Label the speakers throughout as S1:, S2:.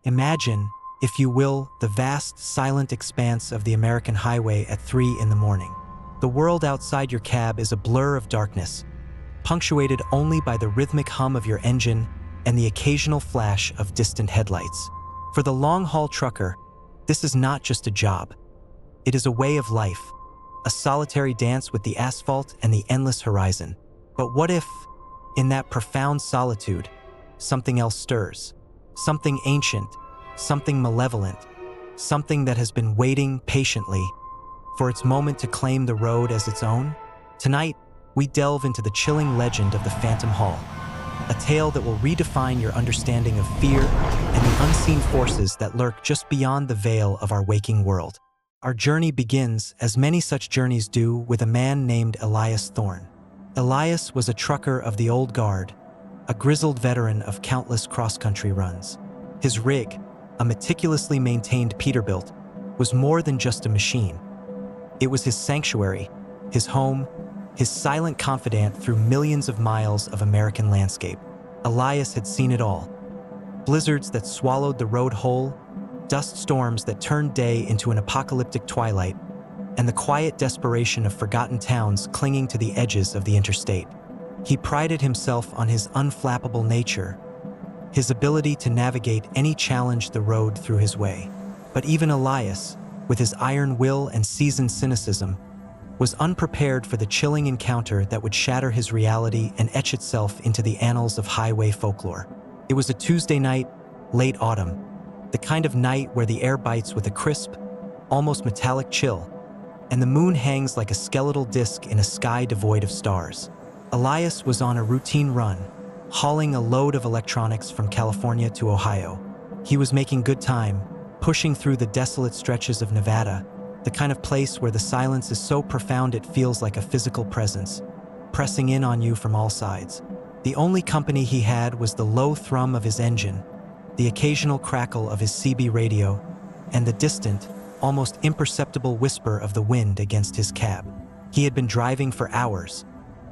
S1: Imagine, if you will, the vast, silent expanse of the American highway at 3 in the morning. The world outside your cab is a blur of darkness, punctuated only by the rhythmic hum of your engine and the occasional flash of distant headlights. For the long-haul trucker, this is not just a job. It is a way of life, a solitary dance with the asphalt and the endless horizon. But what if, in that profound solitude, something else stirs? Something ancient, something malevolent, something that has been waiting patiently for its moment to claim the road as its own? Tonight, we delve into the chilling legend of the Phantom Hall, a tale that will redefine your understanding of fear and the unseen forces that lurk just beyond the veil of our waking world. Our journey begins, as many such journeys do, with a man named Elias Thorne. Elias was a trucker of the old guard, a grizzled veteran of countless cross-country runs. His rig, a meticulously maintained Peterbilt, was more than just a machine. It was his sanctuary, his home, his silent confidant through millions of miles of American landscape. Elias had seen it all. Blizzards that swallowed the road whole, dust storms that turned day into an apocalyptic twilight, and the quiet desperation of forgotten towns clinging to the edges of the interstate. He prided himself on his unflappable nature, his ability to navigate any challenge the road threw his way. But even Elias, with his iron will and seasoned cynicism, was unprepared for the chilling encounter that would shatter his reality and etch itself into the annals of highway folklore. It was a Tuesday night, late autumn, the kind of night where the air bites with a crisp, almost metallic chill, and the moon hangs like a skeletal disk in a sky devoid of stars. Elias was on a routine run, hauling a load of electronics from California to Ohio. He was making good time, pushing through the desolate stretches of Nevada, the kind of place where the silence is so profound it feels like a physical presence, pressing in on you from all sides. The only company he had was the low thrum of his engine, the occasional crackle of his CB radio, and the distant, almost imperceptible whisper of the wind against his cab. He had been driving for hours,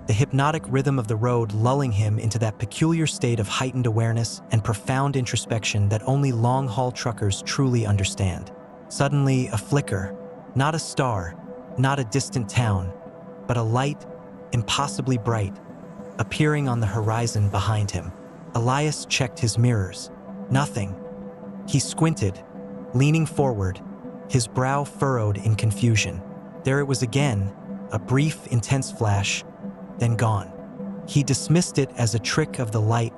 S1: the hypnotic rhythm of the road lulling him into that peculiar state of heightened awareness and profound introspection that only long-haul truckers truly understand. Suddenly, a flicker, not a star, not a distant town, but a light, impossibly bright, appearing on the horizon behind him. Elias checked his mirrors. Nothing. He squinted, leaning forward, his brow furrowed in confusion. There it was again, a brief, intense flash, then gone. He dismissed it as a trick of the light,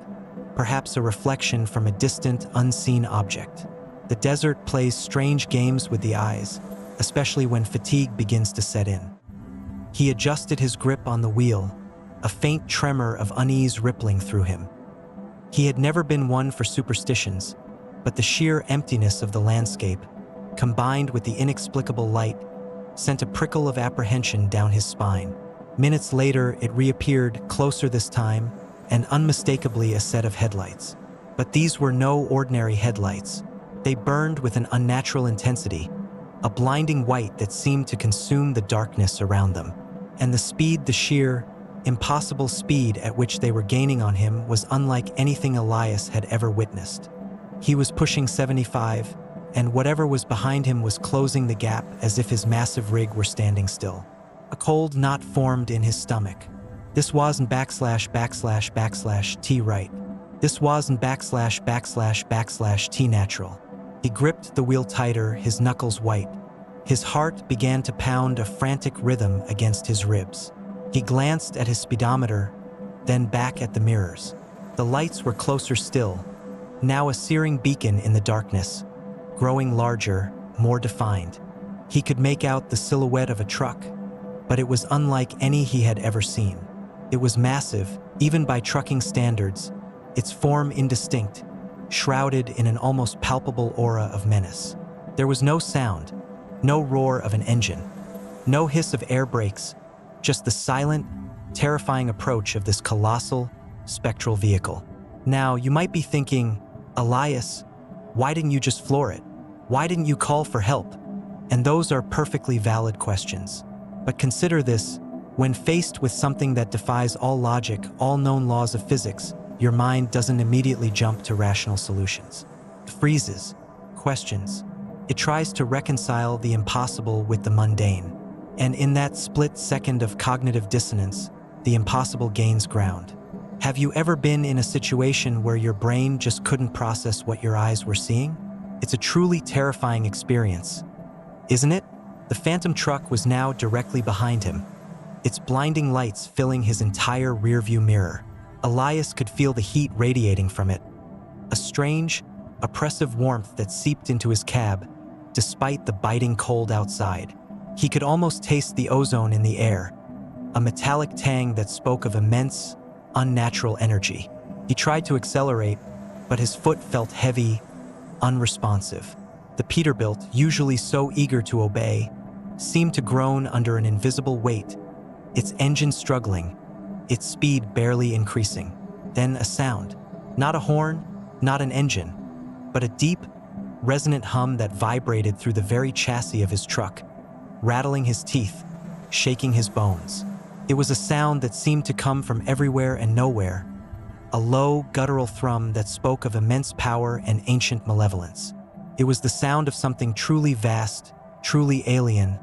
S1: perhaps a reflection from a distant, unseen object. The desert plays strange games with the eyes, especially when fatigue begins to set in. He adjusted his grip on the wheel, a faint tremor of unease rippling through him. He had never been one for superstitions, but the sheer emptiness of the landscape, combined with the inexplicable light, sent a prickle of apprehension down his spine. Minutes later, it reappeared, closer this time, and unmistakably a set of headlights. But these were no ordinary headlights. They burned with an unnatural intensity, a blinding white that seemed to consume the darkness around them. And the sheer, impossible speed at which they were gaining on him was unlike anything Elias had ever witnessed. He was pushing 75, and whatever was behind him was closing the gap as if his massive rig were standing still. A cold knot formed in his stomach. This wasn't //T right. This wasn't //T natural. He gripped the wheel tighter, his knuckles white. His heart began to pound a frantic rhythm against his ribs. He glanced at his speedometer, then back at the mirrors. The lights were closer still, now a searing beacon in the darkness, growing larger, more defined. He could make out the silhouette of a truck, but it was unlike any he had ever seen. It was massive, even by trucking standards, its form indistinct, shrouded in an almost palpable aura of menace. There was no sound, no roar of an engine, no hiss of air brakes, just the silent, terrifying approach of this colossal, spectral vehicle. Now, you might be thinking, Elias, why didn't you just floor it? Why didn't you call for help? And those are perfectly valid questions. But consider this, when faced with something that defies all logic, all known laws of physics, your mind doesn't immediately jump to rational solutions. freezes, questions. It tries to reconcile the impossible with the mundane. And in that split second of cognitive dissonance, the impossible gains ground. Have you ever been in a situation where your brain just couldn't process what your eyes were seeing? It's a truly terrifying experience, isn't it? The phantom truck was now directly behind him, its blinding lights filling his entire rearview mirror. Elias could feel the heat radiating from it, a strange, oppressive warmth that seeped into his cab, despite the biting cold outside. He could almost taste the ozone in the air, a metallic tang that spoke of immense, unnatural energy. He tried to accelerate, but his foot felt heavy, unresponsive. The Peterbilt, usually so eager to obey, seemed to groan under an invisible weight, its engine struggling, its speed barely increasing. Then a sound, not a horn, not an engine, but a deep, resonant hum that vibrated through the very chassis of his truck, rattling his teeth, shaking his bones. It was a sound that seemed to come from everywhere and nowhere, a low, guttural thrum that spoke of immense power and ancient malevolence. It was the sound of something truly vast, truly alien,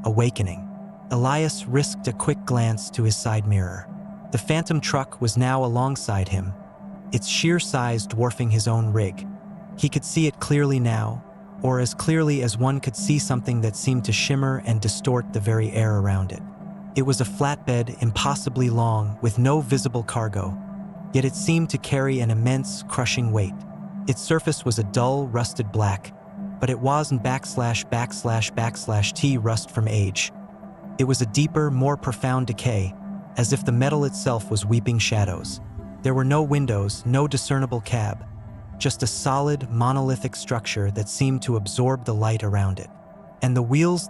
S1: awakening. Elias risked a quick glance to his side mirror. The phantom truck was now alongside him, its sheer size dwarfing his own rig. He could see it clearly now, or as clearly as one could see something that seemed to shimmer and distort the very air around it. It was a flatbed impossibly long with no visible cargo, yet it seemed to carry an immense, crushing weight. Its surface was a dull, rusted black, but it wasn't ///T rust from age. It was a deeper, more profound decay, as if the metal itself was weeping shadows. There were no windows, no discernible cab, just a solid, monolithic structure that seemed to absorb the light around it. And the wheels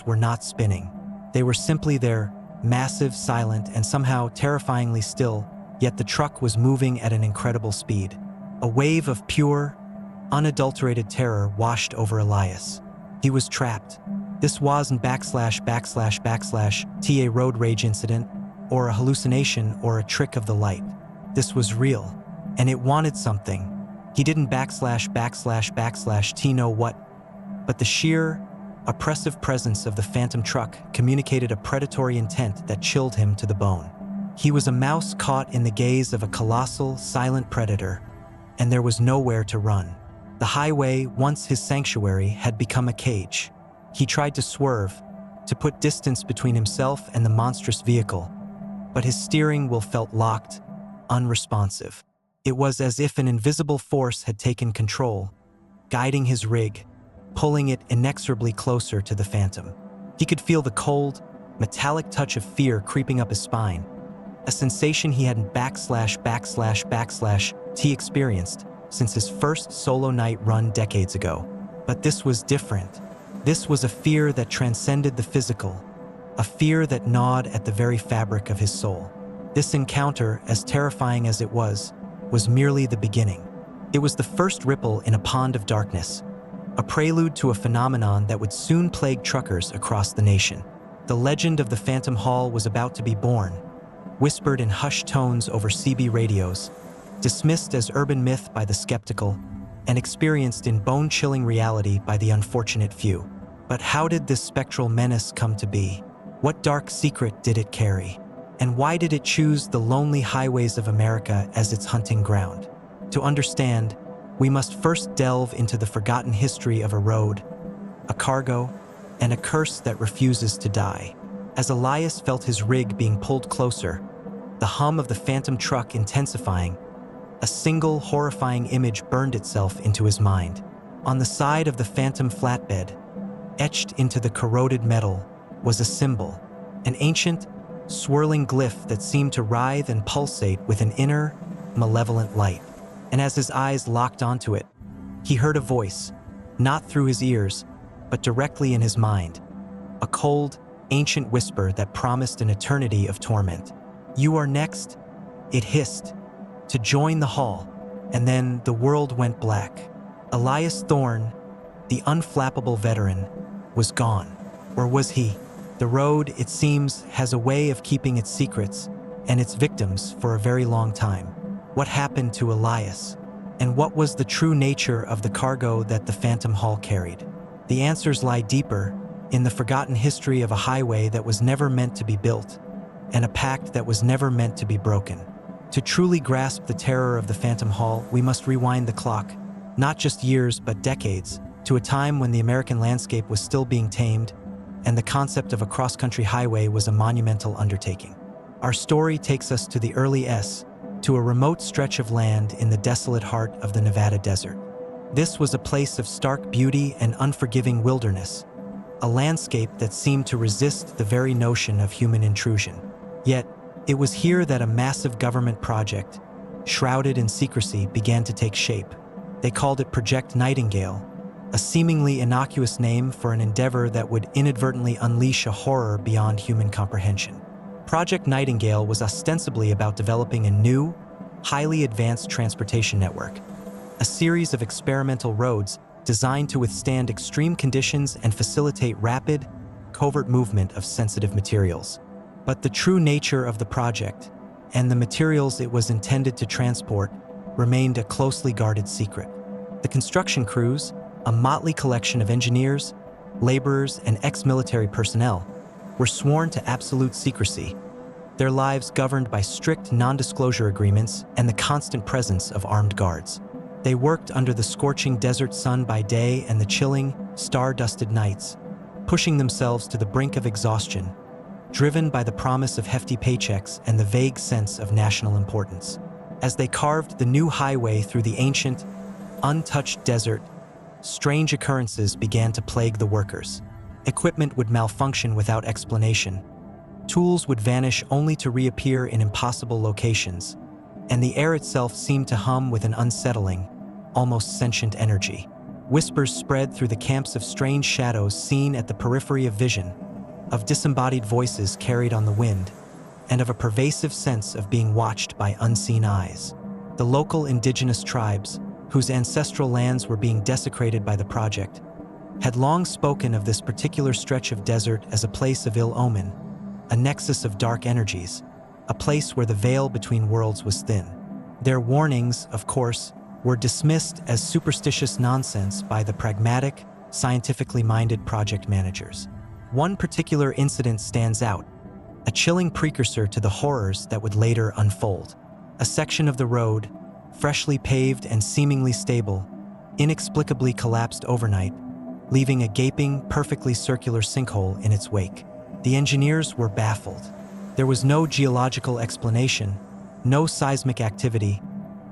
S1: were not spinning. They were simply there, massive, silent, and somehow terrifyingly still, yet the truck was moving at an incredible speed. A wave of pure, unadulterated terror washed over Elias. He was trapped. This wasn't ///T a road rage incident, or a hallucination, or a trick of the light. This was real, and it wanted something. He didn't //T know what, but the sheer, oppressive presence of the phantom truck communicated a predatory intent that chilled him to the bone. He was a mouse caught in the gaze of a colossal, silent predator, and there was nowhere to run. The highway, once his sanctuary, had become a cage. He tried to swerve, to put distance between himself and the monstrous vehicle, but his steering wheel felt locked, unresponsive. It was as if an invisible force had taken control, guiding his rig, pulling it inexorably closer to the phantom. He could feel the cold, metallic touch of fear creeping up his spine, a sensation he hadn't //T experienced since his first solo night run decades ago. But this was different. This was a fear that transcended the physical, a fear that gnawed at the very fabric of his soul. This encounter, as terrifying as it was merely the beginning. It was the first ripple in a pond of darkness, a prelude to a phenomenon that would soon plague truckers across the nation. The legend of the Phantom Hall was about to be born, whispered in hushed tones over CB radios, dismissed as urban myth by the skeptical, and experienced in bone-chilling reality by the unfortunate few. But how did this spectral menace come to be? What dark secret did it carry? And why did it choose the lonely highways of America as its hunting ground? To understand, we must first delve into the forgotten history of a road, a cargo, and a curse that refuses to die. As Elias felt his rig being pulled closer, the hum of the phantom truck intensifying, a single horrifying image burned itself into his mind. On the side of the phantom flatbed, etched into the corroded metal, was a symbol, an ancient, swirling glyph that seemed to writhe and pulsate with an inner, malevolent light. And as his eyes locked onto it, he heard a voice, not through his ears, but directly in his mind, a cold, ancient whisper that promised an eternity of torment. "You are next," it hissed, "to join the hall." And then the world went black. Elias Thorne, the unflappable veteran, was gone. Or was he? The road, it seems, has a way of keeping its secrets and its victims for a very long time. What happened to Elias? And what was the true nature of the cargo that the Phantom Haul carried? The answers lie deeper, in the forgotten history of a highway that was never meant to be built, and a pact that was never meant to be broken. To truly grasp the terror of the Phantom Haul, we must rewind the clock, not just years but decades, to a time when the American landscape was still being tamed, and the concept of a cross-country highway was a monumental undertaking. Our story takes us to the early S, to a remote stretch of land in the desolate heart of the Nevada desert. This was a place of stark beauty and unforgiving wilderness, a landscape that seemed to resist the very notion of human intrusion. Yet, it was here that a massive government project, shrouded in secrecy, began to take shape. They called it Project Nightingale, a seemingly innocuous name for an endeavor that would inadvertently unleash a horror beyond human comprehension. Project Nightingale was ostensibly about developing a new, highly advanced transportation network, a series of experimental roads designed to withstand extreme conditions and facilitate rapid, covert movement of sensitive materials. But the true nature of the project, and the materials it was intended to transport, remained a closely guarded secret. The construction crews, a motley collection of engineers, laborers, and ex-military personnel, were sworn to absolute secrecy, their lives governed by strict non-disclosure agreements and the constant presence of armed guards. They worked under the scorching desert sun by day and the chilling, star-dusted nights, pushing themselves to the brink of exhaustion, driven by the promise of hefty paychecks and the vague sense of national importance. As they carved the new highway through the ancient, untouched desert, strange occurrences began to plague the workers. Equipment would malfunction without explanation. Tools would vanish only to reappear in impossible locations, and the air itself seemed to hum with an unsettling, almost sentient energy. Whispers spread through the camps of strange shadows seen at the periphery of vision, of disembodied voices carried on the wind, and of a pervasive sense of being watched by unseen eyes. The local indigenous tribes, whose ancestral lands were being desecrated by the project, had long spoken of this particular stretch of desert as a place of ill omen, a nexus of dark energies, a place where the veil between worlds was thin. Their warnings, of course, were dismissed as superstitious nonsense by the pragmatic, scientifically minded project managers. One particular incident stands out, a chilling precursor to the horrors that would later unfold. A section of the road, freshly paved and seemingly stable, inexplicably collapsed overnight, leaving a gaping, perfectly circular sinkhole in its wake. The engineers were baffled. There was no geological explanation, no seismic activity,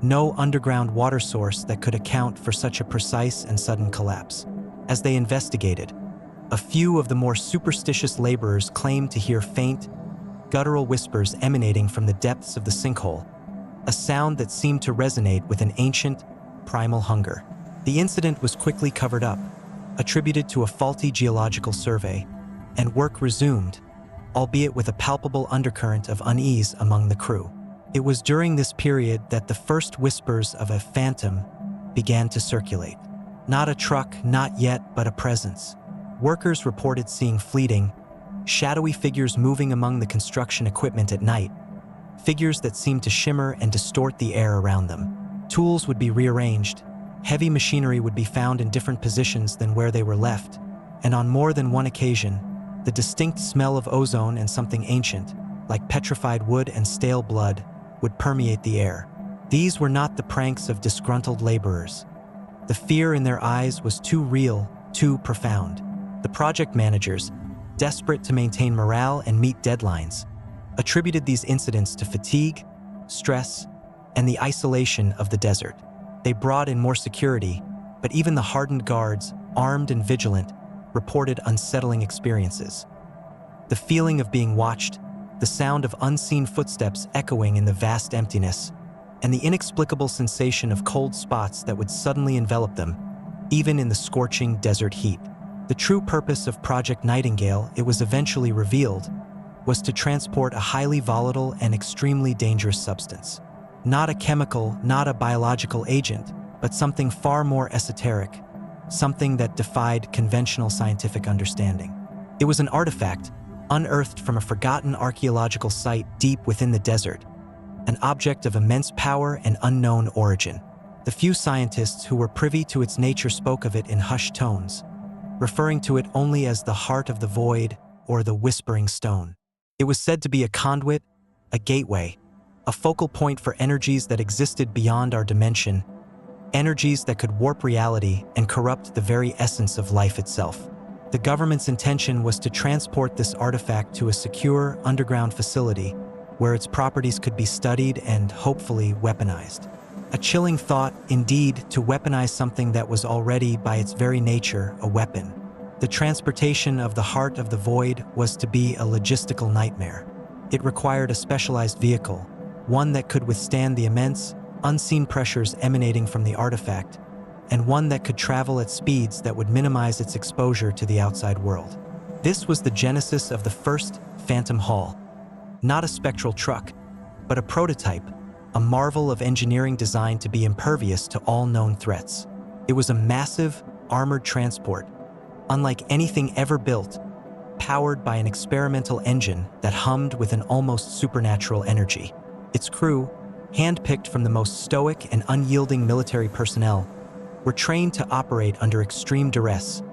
S1: no underground water source that could account for such a precise and sudden collapse. As they investigated, a few of the more superstitious laborers claimed to hear faint, guttural whispers emanating from the depths of the sinkhole, a sound that seemed to resonate with an ancient, primal hunger. The incident was quickly covered up, attributed to a faulty geological survey, and work resumed, albeit with a palpable undercurrent of unease among the crew. It was during this period that the first whispers of a phantom began to circulate. Not a truck, not yet, but a presence. Workers reported seeing fleeting, shadowy figures moving among the construction equipment at night, figures that seemed to shimmer and distort the air around them. Tools would be rearranged, heavy machinery would be found in different positions than where they were left, and on more than one occasion, the distinct smell of ozone and something ancient, like petrified wood and stale blood, would permeate the air. These were not the pranks of disgruntled laborers. The fear in their eyes was too real, too profound. The project managers, desperate to maintain morale and meet deadlines, attributed these incidents to fatigue, stress, and the isolation of the desert. They brought in more security, but even the hardened guards, armed and vigilant, reported unsettling experiences. The feeling of being watched, the sound of unseen footsteps echoing in the vast emptiness, and the inexplicable sensation of cold spots that would suddenly envelop them, even in the scorching desert heat. The true purpose of Project Nightingale, it was eventually revealed, was to transport a highly volatile and extremely dangerous substance. Not a chemical, not a biological agent, but something far more esoteric, something that defied conventional scientific understanding. It was an artifact, unearthed from a forgotten archaeological site deep within the desert, an object of immense power and unknown origin. The The few scientists who were privy to its nature spoke of it in hushed tones, referring to it only as the heart of the void or the whispering stone. It was said to be a conduit, a gateway, a focal point for energies that existed beyond our dimension, energies that could warp reality and corrupt the very essence of life itself. The government's intention was to transport this artifact to a secure underground facility where its properties could be studied and hopefully weaponized. A chilling thought, indeed, to weaponize something that was already, by its very nature, a weapon. The transportation of the heart of the void was to be a logistical nightmare. It required a specialized vehicle, one that could withstand the immense, unseen pressures emanating from the artifact, and one that could travel at speeds that would minimize its exposure to the outside world. This was the genesis of the first Phantom Hall. Not a spectral truck, but a prototype, a marvel of engineering designed to be impervious to all known threats. It was a massive, armored transport, unlike anything ever built, powered by an experimental engine that hummed with an almost supernatural energy. Its crew, handpicked from the most stoic and unyielding military personnel, were trained to operate under extreme duress,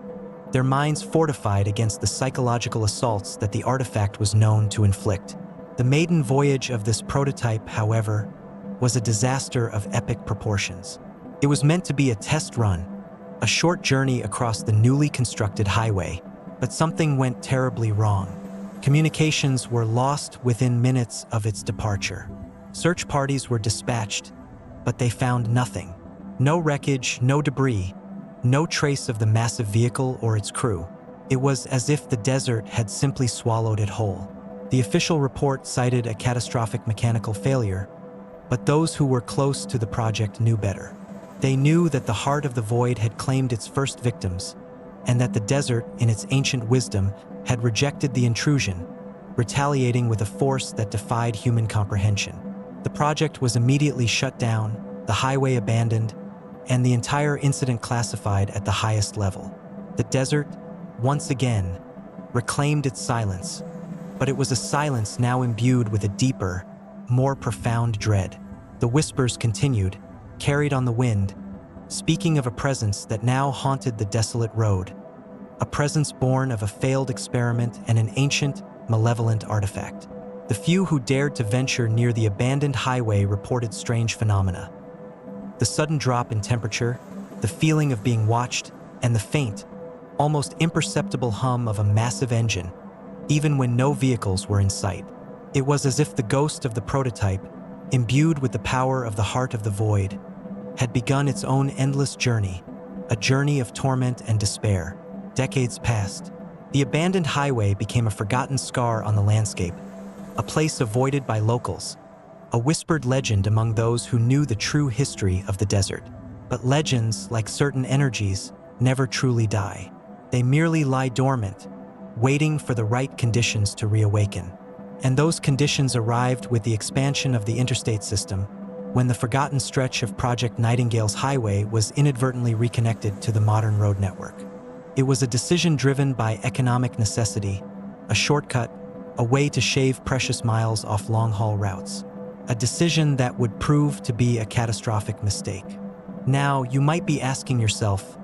S1: their minds fortified against the psychological assaults that the artifact was known to inflict. The maiden voyage of this prototype, however, was a disaster of epic proportions. It was meant to be a test run, a short journey across the newly constructed highway, but something went terribly wrong. Communications were lost within minutes of its departure. Search parties were dispatched, but they found nothing. No wreckage, no debris, no trace of the massive vehicle or its crew. It was as if the desert had simply swallowed it whole. The official report cited a catastrophic mechanical failure, but those who were close to the project knew better. They knew that the heart of the void had claimed its first victims, and that the desert, in its ancient wisdom, had rejected the intrusion, retaliating with a force that defied human comprehension. The project was immediately shut down, the highway abandoned, and the entire incident classified at the highest level. The desert, once again, reclaimed its silence, but it was a silence now imbued with a deeper, more profound dread. The whispers continued, carried on the wind, speaking of a presence that now haunted the desolate road, a presence born of a failed experiment and an ancient, malevolent artifact. The few who dared to venture near the abandoned highway reported strange phenomena. The sudden drop in temperature, the feeling of being watched, and the faint, almost imperceptible hum of a massive engine, even when no vehicles were in sight. It was as if the ghost of the prototype, imbued with the power of the heart of the void, had begun its own endless journey, a journey of torment and despair. Decades passed. The abandoned highway became a forgotten scar on the landscape, a place avoided by locals, a whispered legend among those who knew the true history of the desert. But legends, like certain energies, never truly die. They merely lie dormant, waiting for the right conditions to reawaken. And those conditions arrived with the expansion of the interstate system, when the forgotten stretch of Project Nightingale's highway was inadvertently reconnected to the modern road network. It was a decision driven by economic necessity, a shortcut, a way to shave precious miles off long-haul routes. A decision that would prove to be a catastrophic mistake. Now, you might be asking yourself,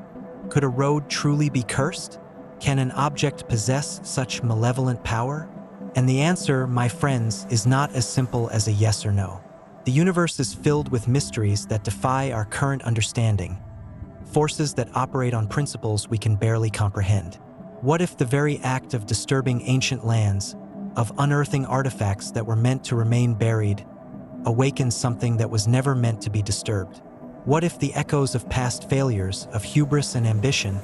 S1: could a road truly be cursed? Can an object possess such malevolent power? And the answer, my friends, is not as simple as a yes or no. The universe is filled with mysteries that defy our current understanding, forces that operate on principles we can barely comprehend. What if the very act of disturbing ancient lands, of unearthing artifacts that were meant to remain buried, awakens something that was never meant to be disturbed? What if the echoes of past failures, of hubris and ambition,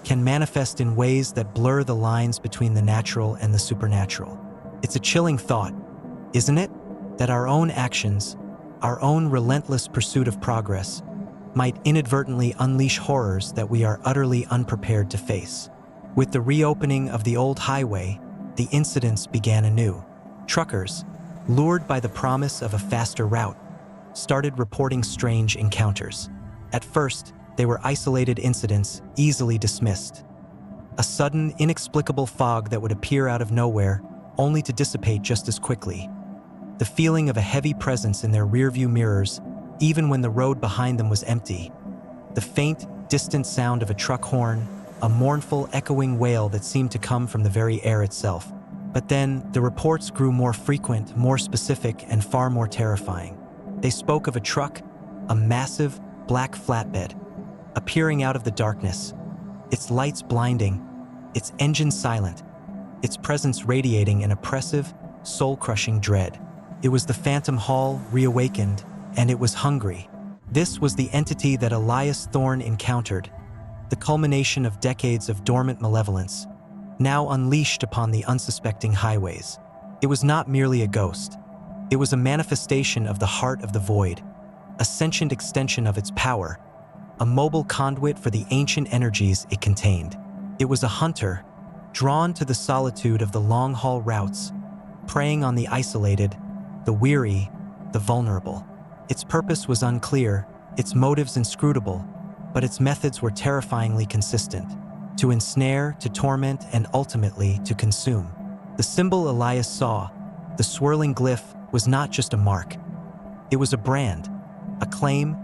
S1: can manifest in ways that blur the lines between the natural and the supernatural? It's a chilling thought, isn't it? That our own actions, our own relentless pursuit of progress, might inadvertently unleash horrors that we are utterly unprepared to face. With the reopening of the old highway, the incidents began anew. Truckers, lured by the promise of a faster route, started reporting strange encounters. At first, they were isolated incidents, easily dismissed. A sudden, inexplicable fog that would appear out of nowhere, only to dissipate just as quickly. The feeling of a heavy presence in their rearview mirrors, even when the road behind them was empty. The faint, distant sound of a truck horn, a mournful, echoing wail that seemed to come from the very air itself. But then, the reports grew more frequent, more specific, and far more terrifying. They spoke of a truck, a massive, black flatbed, appearing out of the darkness, its lights blinding, its engine silent, its presence radiating an oppressive, soul-crushing dread. It was the Phantom Hall reawakened, and it was hungry. This was the entity that Elias Thorne encountered, the culmination of decades of dormant malevolence, now unleashed upon the unsuspecting highways. It was not merely a ghost. It was a manifestation of the heart of the void, a sentient extension of its power, a mobile conduit for the ancient energies it contained. It was a hunter, drawn to the solitude of the long-haul routes, preying on the isolated, the weary, the vulnerable. Its purpose was unclear, its motives inscrutable, but its methods were terrifyingly consistent: to ensnare, to torment, and ultimately to consume. The symbol Elias saw, the swirling glyph, was not just a mark. It was a brand, a claim,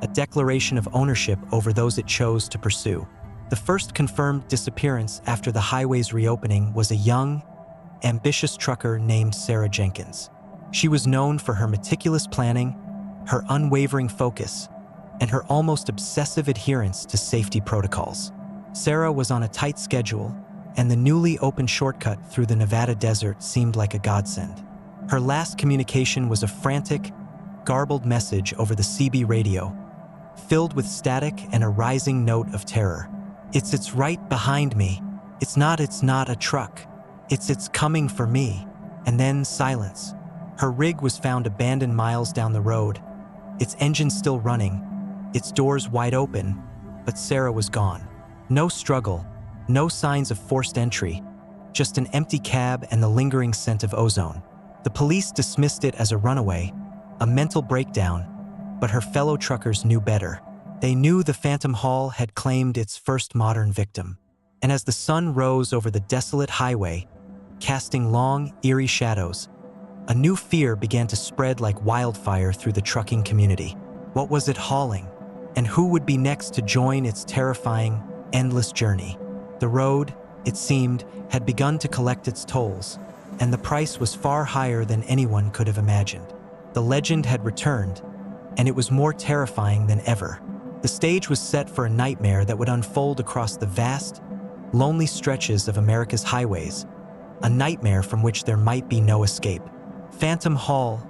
S1: a declaration of ownership over those it chose to pursue. The first confirmed disappearance after the highway's reopening was a young, ambitious trucker named Sarah Jenkins. She was known for her meticulous planning, her unwavering focus, and her almost obsessive adherence to safety protocols. Sarah was on a tight schedule, and the newly opened shortcut through the Nevada desert seemed like a godsend. Her last communication was a frantic, garbled message over the CB radio, filled with static and a rising note of terror. It's right behind me. It's not a truck. It's coming for me." And then silence. Her rig was found abandoned miles down the road, its engine still running, its doors wide open, but Sarah was gone. No struggle, no signs of forced entry, just an empty cab and the lingering scent of ozone. The police dismissed it as a runaway, a mental breakdown, but her fellow truckers knew better. They knew the Phantom Hall had claimed its first modern victim. And as the sun rose over the desolate highway, casting long, eerie shadows, a new fear began to spread like wildfire through the trucking community. What was it hauling? And who would be next to join its terrifying, endless journey? The road, it seemed, had begun to collect its tolls, and the price was far higher than anyone could have imagined. The legend had returned, and it was more terrifying than ever. The stage was set for a nightmare that would unfold across the vast, lonely stretches of America's highways, a nightmare from which there might be no escape. Phantom Hall,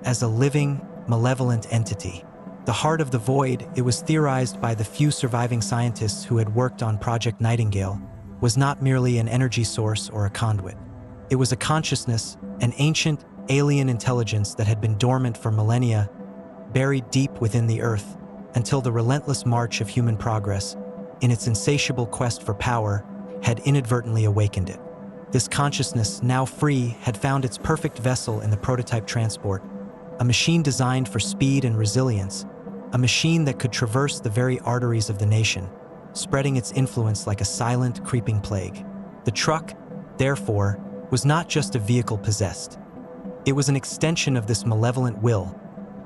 S1: as a living, malevolent entity. The heart of the void, it was theorized by the few surviving scientists who had worked on Project Nightingale, was not merely an energy source or a conduit. It was a consciousness, an ancient, alien intelligence that had been dormant for millennia, buried deep within the earth, until the relentless march of human progress, in its insatiable quest for power, had inadvertently awakened it. This consciousness, now free, had found its perfect vessel in the prototype transport, a machine designed for speed and resilience, a machine that could traverse the very arteries of the nation, spreading its influence like a silent, creeping plague. The truck, therefore, was not just a vehicle possessed. It was an extension of this malevolent will,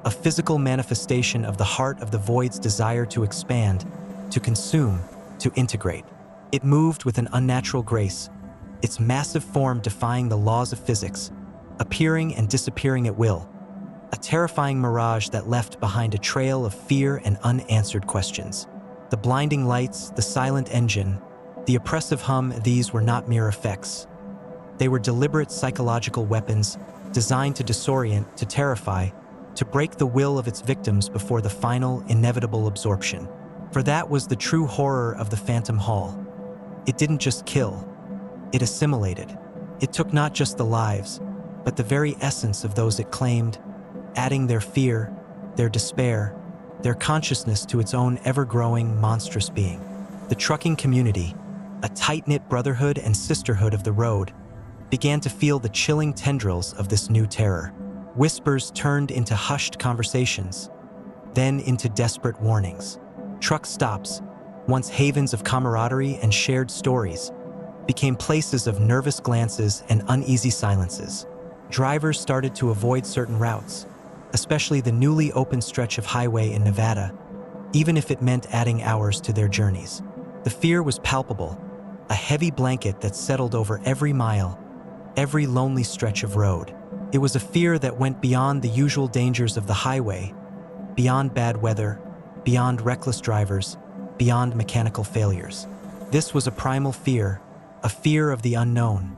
S1: a physical manifestation of the heart of the void's desire to expand, to consume, to integrate. It moved with an unnatural grace, its massive form defying the laws of physics, appearing and disappearing at will, a terrifying mirage that left behind a trail of fear and unanswered questions. The blinding lights, the silent engine, the oppressive hum, these were not mere effects. They were deliberate psychological weapons designed to disorient, to terrify, to break the will of its victims before the final, inevitable absorption. For that was the true horror of the Phantom Hall. It didn't just kill, it assimilated. It took not just the lives, but the very essence of those it claimed, adding their fear, their despair, their consciousness to its own ever-growing, monstrous being. The trucking community, a tight-knit brotherhood and sisterhood of the road, began to feel the chilling tendrils of this new terror. Whispers turned into hushed conversations, then into desperate warnings. Truck stops, once havens of camaraderie and shared stories, became places of nervous glances and uneasy silences. Drivers started to avoid certain routes, especially the newly opened stretch of highway in Nevada, even if it meant adding hours to their journeys. The fear was palpable, a heavy blanket that settled over every mile, every lonely stretch of road. It was a fear that went beyond the usual dangers of the highway, beyond bad weather, beyond reckless drivers, beyond mechanical failures. This was a primal fear, a fear of the unknown,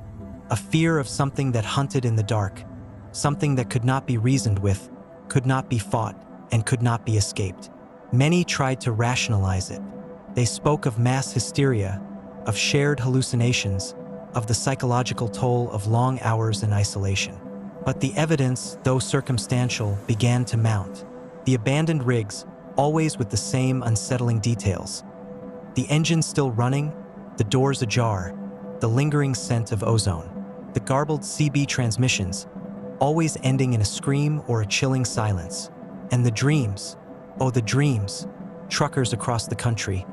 S1: a fear of something that hunted in the dark, something that could not be reasoned with, could not be fought, and could not be escaped. Many tried to rationalize it. They spoke of mass hysteria, of shared hallucinations, of the psychological toll of long hours in isolation. But the evidence, though circumstantial, began to mount. The abandoned rigs, always with the same unsettling details. The engine still running, the doors ajar, the lingering scent of ozone. The garbled CB transmissions, always ending in a scream or a chilling silence. And the dreams, oh the dreams, truckers across the country,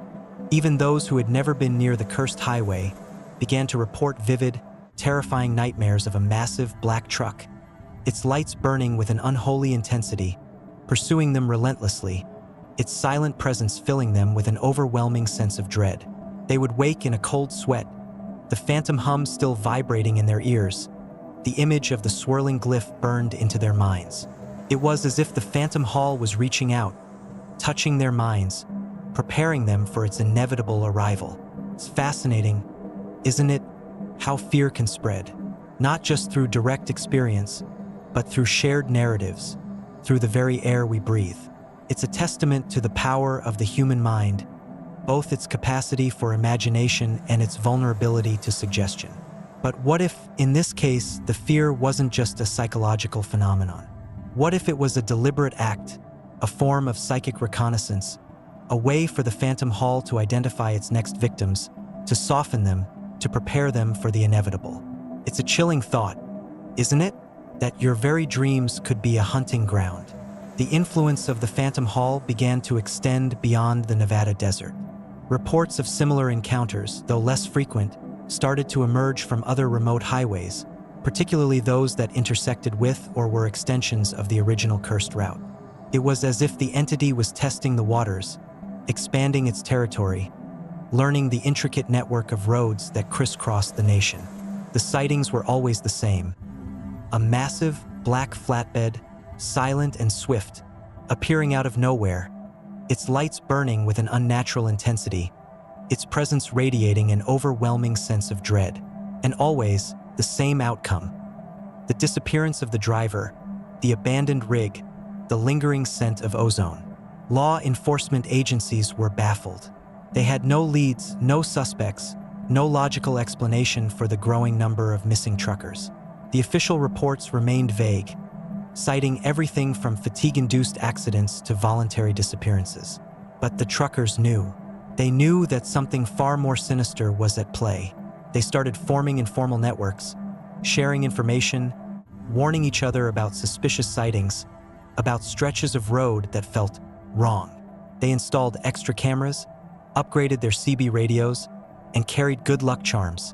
S1: even those who had never been near the cursed highway, began to report vivid, terrifying nightmares of a massive black truck, its lights burning with an unholy intensity, pursuing them relentlessly, its silent presence filling them with an overwhelming sense of dread. They would wake in a cold sweat, the phantom hum still vibrating in their ears, the image of the swirling glyph burned into their minds. It was as if the phantom haul was reaching out, touching their minds, preparing them for its inevitable arrival. It's fascinating, isn't it, how fear can spread, not just through direct experience, but through shared narratives, through the very air we breathe. It's a testament to the power of the human mind, both its capacity for imagination and its vulnerability to suggestion. But what if, in this case, the fear wasn't just a psychological phenomenon? What if it was a deliberate act, a form of psychic reconnaissance, a way for the phantom haul to identify its next victims, to soften them, to prepare them for the inevitable? It's a chilling thought, isn't it? That your very dreams could be a hunting ground. The influence of the phantom haul began to extend beyond the Nevada desert. Reports of similar encounters, though less frequent, started to emerge from other remote highways, particularly those that intersected with or were extensions of the original cursed route. It was as if the entity was testing the waters, expanding its territory, learning the intricate network of roads that crisscrossed the nation. The sightings were always the same. A massive, black flatbed, silent and swift, appearing out of nowhere, its lights burning with an unnatural intensity, its presence radiating an overwhelming sense of dread. And always, the same outcome. The disappearance of the driver, the abandoned rig, the lingering scent of ozone. Law enforcement agencies were baffled. They had no leads, no suspects, no logical explanation for the growing number of missing truckers. The official reports remained vague, citing everything from fatigue-induced accidents to voluntary disappearances. But the truckers knew. They knew that something far more sinister was at play. They started forming informal networks, sharing information, warning each other about suspicious sightings, about stretches of road that felt wrong. They installed extra cameras, upgraded their CB radios, and carried good luck charms,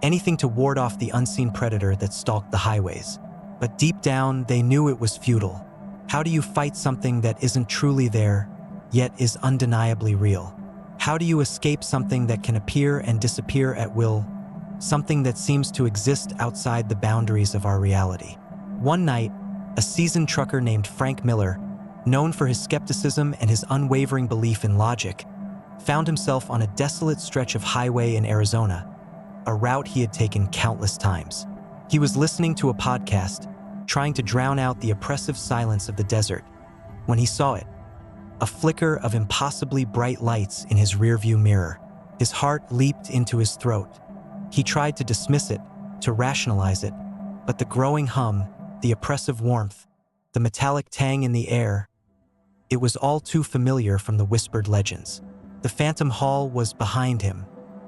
S1: anything to ward off the unseen predator that stalked the highways. But deep down, they knew it was futile. How do you fight something that isn't truly there, yet is undeniably real? How do you escape something that can appear and disappear at will, something that seems to exist outside the boundaries of our reality? One night, a seasoned trucker named Frank Miller, known for his skepticism and his unwavering belief in logic, found himself on a desolate stretch of highway in Arizona, a route he had taken countless times. He was listening to a podcast, trying to drown out the oppressive silence of the desert, when he saw it, a flicker of impossibly bright lights in his rearview mirror. His heart leaped into his throat. He tried to dismiss it, to rationalize it, but the growing hum, the oppressive warmth, the metallic tang in the air, it was all too familiar from the whispered legends. The phantom haul was behind him.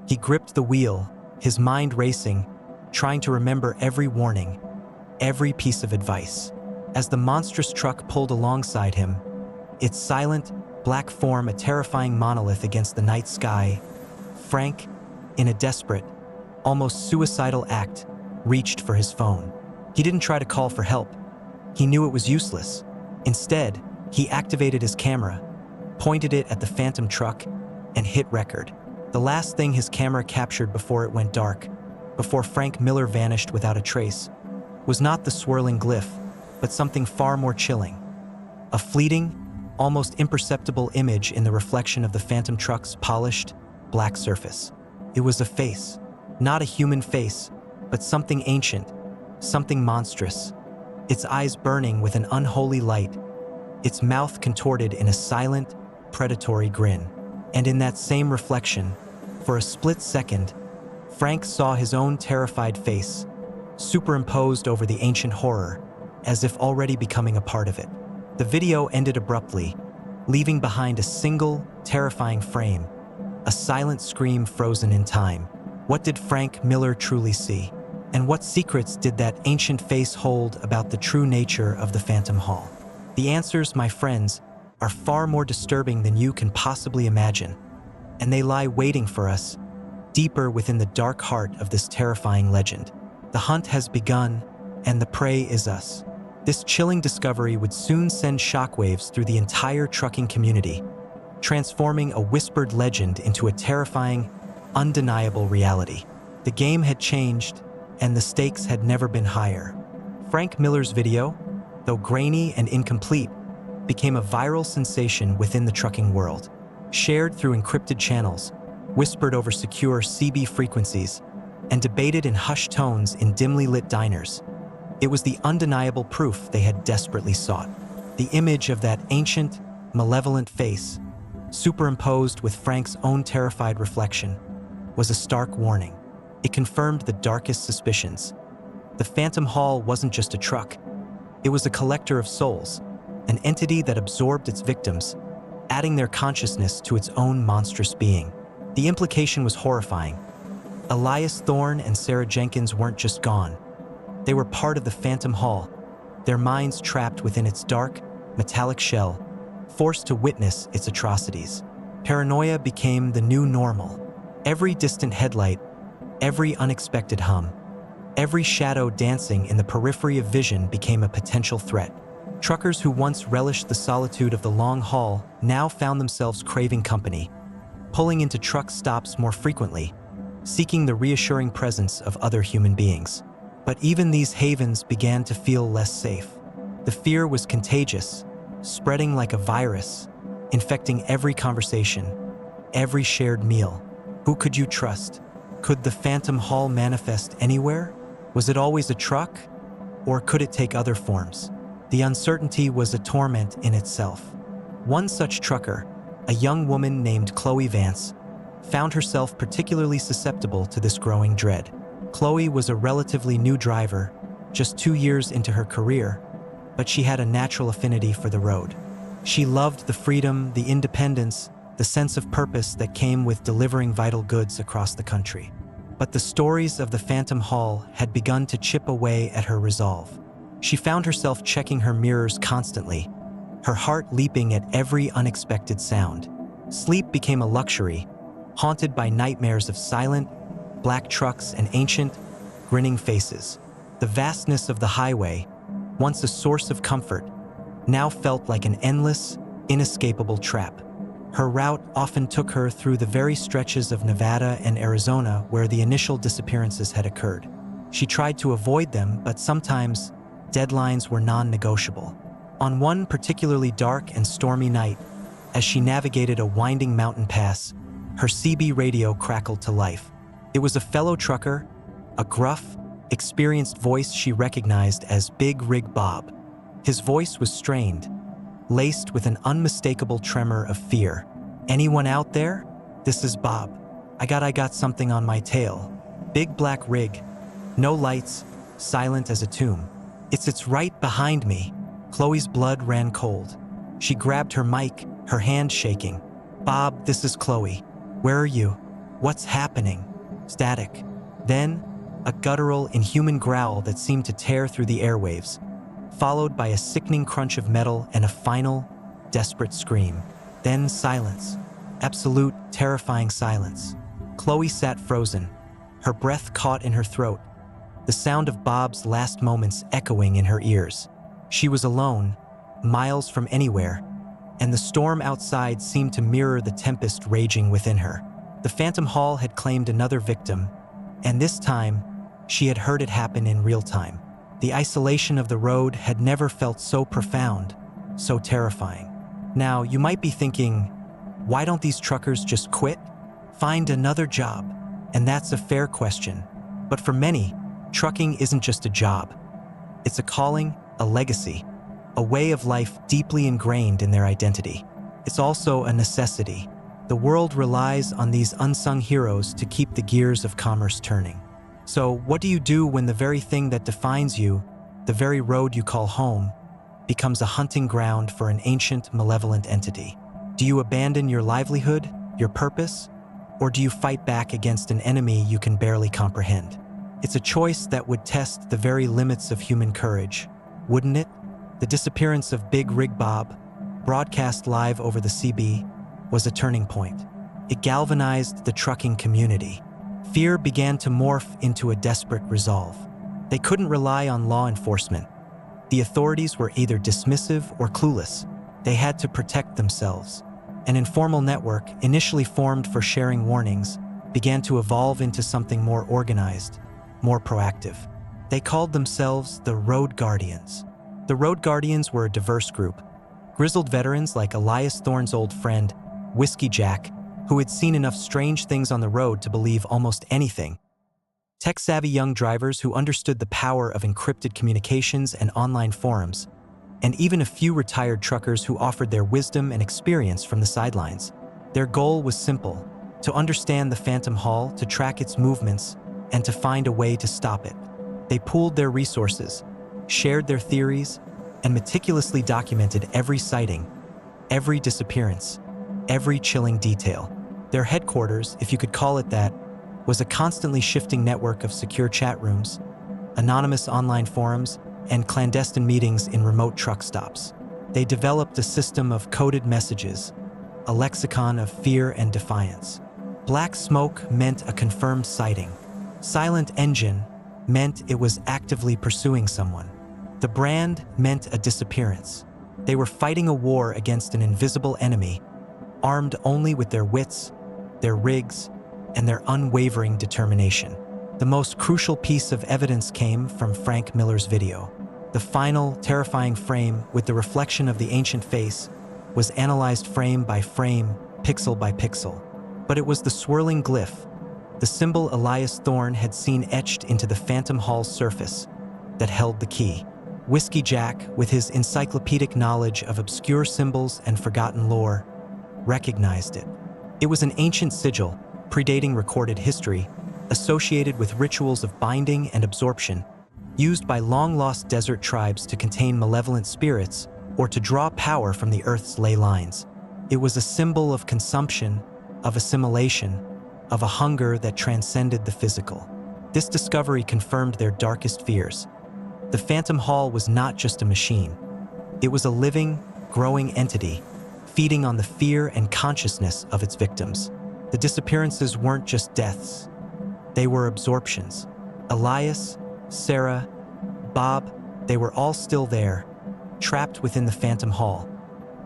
S1: He gripped the wheel, his mind racing, trying to remember every warning, every piece of advice. As the monstrous truck pulled alongside him, its silent, black form a terrifying monolith against the night sky, Frank, in a desperate, almost suicidal act, reached for his phone. He didn't try to call for help. He knew it was useless. Instead, he activated his camera, pointed it at the phantom truck, and hit record. The last thing his camera captured before it went dark, before Frank Miller vanished without a trace, was not the swirling glyph, but something far more chilling. A fleeting, almost imperceptible image in the reflection of the phantom truck's polished, black surface. It was a face, not a human face, but something ancient, something monstrous, its eyes burning with an unholy light, its mouth contorted in a silent, predatory grin. And in that same reflection, for a split second, Frank saw his own terrified face, superimposed over the ancient horror, as if already becoming a part of it. The video ended abruptly, leaving behind a single, terrifying frame, a silent scream frozen in time. What did Frank Miller truly see? And what secrets did that ancient face hold about the true nature of the Phantom Hall? The answers, my friends, are far more disturbing than you can possibly imagine, and they lie waiting for us, deeper within the dark heart of this terrifying legend. The hunt has begun, and the prey is us. This chilling discovery would soon send shockwaves through the entire trucking community, transforming a whispered legend into a terrifying, undeniable reality. The game had changed, and the stakes had never been higher. Frank Miller's video, though grainy and incomplete, became a viral sensation within the trucking world. Shared through encrypted channels, whispered over secure CB frequencies, and debated in hushed tones in dimly lit diners. It was the undeniable proof they had desperately sought. The image of that ancient, malevolent face, superimposed with Frank's own terrified reflection, was a stark warning. It confirmed the darkest suspicions. The Phantom Hall wasn't just a truck. It was a collector of souls, an entity that absorbed its victims, adding their consciousness to its own monstrous being. The implication was horrifying. Elias Thorne and Sarah Jenkins weren't just gone. They were part of the Phantom Hall, their minds trapped within its dark, metallic shell, forced to witness its atrocities. Paranoia became the new normal. Every distant headlight, every unexpected hum, every shadow dancing in the periphery of vision became a potential threat. Truckers who once relished the solitude of the long haul now found themselves craving company, pulling into truck stops more frequently, seeking the reassuring presence of other human beings. But even these havens began to feel less safe. The fear was contagious, spreading like a virus, infecting every conversation, every shared meal. Who could you trust? Could the Phantom Hall manifest anywhere? Was it always a truck? Or could it take other forms? The uncertainty was a torment in itself. One such trucker, a young woman named Chloe Vance, found herself particularly susceptible to this growing dread. Chloe was a relatively new driver, just 2 years into her career, but she had a natural affinity for the road. She loved the freedom, the independence, the sense of purpose that came with delivering vital goods across the country. But the stories of the Phantom Hall had begun to chip away at her resolve. She found herself checking her mirrors constantly, her heart leaping at every unexpected sound. Sleep became a luxury, haunted by nightmares of silent, black trucks and ancient, grinning faces. The vastness of the highway, once a source of comfort, now felt like an endless, inescapable trap. Her route often took her through the very stretches of Nevada and Arizona where the initial disappearances had occurred. She tried to avoid them, but sometimes deadlines were non-negotiable. On one particularly dark and stormy night, as she navigated a winding mountain pass, her CB radio crackled to life. It was a fellow trucker, a gruff, experienced voice she recognized as Big Rig Bob. His voice was strained, laced with an unmistakable tremor of fear. "Anyone out there? This is Bob. I got something on my tail." Big black rig, no lights, silent as a tomb. It's right behind me." Chloe's blood ran cold. She grabbed her mic, her hand shaking. "Bob, this is Chloe. Where are you? What's happening?" Static. Then, a guttural, inhuman growl that seemed to tear through the airwaves, followed by a sickening crunch of metal and a final, desperate scream. Then silence. Absolute, terrifying silence. Chloe sat frozen, her breath caught in her throat, the sound of Bob's last moments echoing in her ears. She was alone, miles from anywhere, and the storm outside seemed to mirror the tempest raging within her. The Phantom Hall had claimed another victim, and this time, she had heard it happen in real time. The isolation of the road had never felt so profound, so terrifying. Now, you might be thinking, why don't these truckers just quit? Find another job? And that's a fair question. But for many, trucking isn't just a job. It's a calling, a legacy, a way of life deeply ingrained in their identity. It's also a necessity. The world relies on these unsung heroes to keep the gears of commerce turning. So, what do you do when the very thing that defines you, the very road you call home, becomes a hunting ground for an ancient, malevolent entity? Do you abandon your livelihood, your purpose, or do you fight back against an enemy you can barely comprehend? It's a choice that would test the very limits of human courage, wouldn't it? The disappearance of Big Rig Bob, broadcast live over the CB, was a turning point. It galvanized the trucking community. Fear began to morph into a desperate resolve. They couldn't rely on law enforcement. The authorities were either dismissive or clueless. They had to protect themselves. An informal network, initially formed for sharing warnings, began to evolve into something more organized, more proactive. They called themselves the Road Guardians. The Road Guardians were a diverse group. Grizzled veterans like Elias Thorne's old friend, Whiskey Jack, who had seen enough strange things on the road to believe almost anything. Tech-savvy young drivers who understood the power of encrypted communications and online forums, and even a few retired truckers who offered their wisdom and experience from the sidelines. Their goal was simple: to understand the Phantom Hall, to track its movements, and to find a way to stop it. They pooled their resources, shared their theories, and meticulously documented every sighting, every disappearance, every chilling detail. Their headquarters, if you could call it that, was a constantly shifting network of secure chat rooms, anonymous online forums, and clandestine meetings in remote truck stops. They developed a system of coded messages, a lexicon of fear and defiance. Black smoke meant a confirmed sighting. Silent engine meant it was actively pursuing someone. The brand meant a disappearance. They were fighting a war against an invisible enemy, armed only with their wits, their rigs, and their unwavering determination. The most crucial piece of evidence came from Frank Miller's video. The final, terrifying frame with the reflection of the ancient face was analyzed frame by frame, pixel by pixel. But it was the swirling glyph, the symbol Elias Thorne had seen etched into the Phantom Hall's surface, that held the key. Whiskey Jack, with his encyclopedic knowledge of obscure symbols and forgotten lore, recognized it. It was an ancient sigil, predating recorded history, associated with rituals of binding and absorption, used by long-lost desert tribes to contain malevolent spirits or to draw power from the Earth's ley lines. It was a symbol of consumption, of assimilation, of a hunger that transcended the physical. This discovery confirmed their darkest fears. The Phantom Hall was not just a machine. It was a living, growing entity, feeding on the fear and consciousness of its victims. The disappearances weren't just deaths. They were absorptions. Elias, Sarah, Bob, they were all still there, trapped within the Phantom Hall,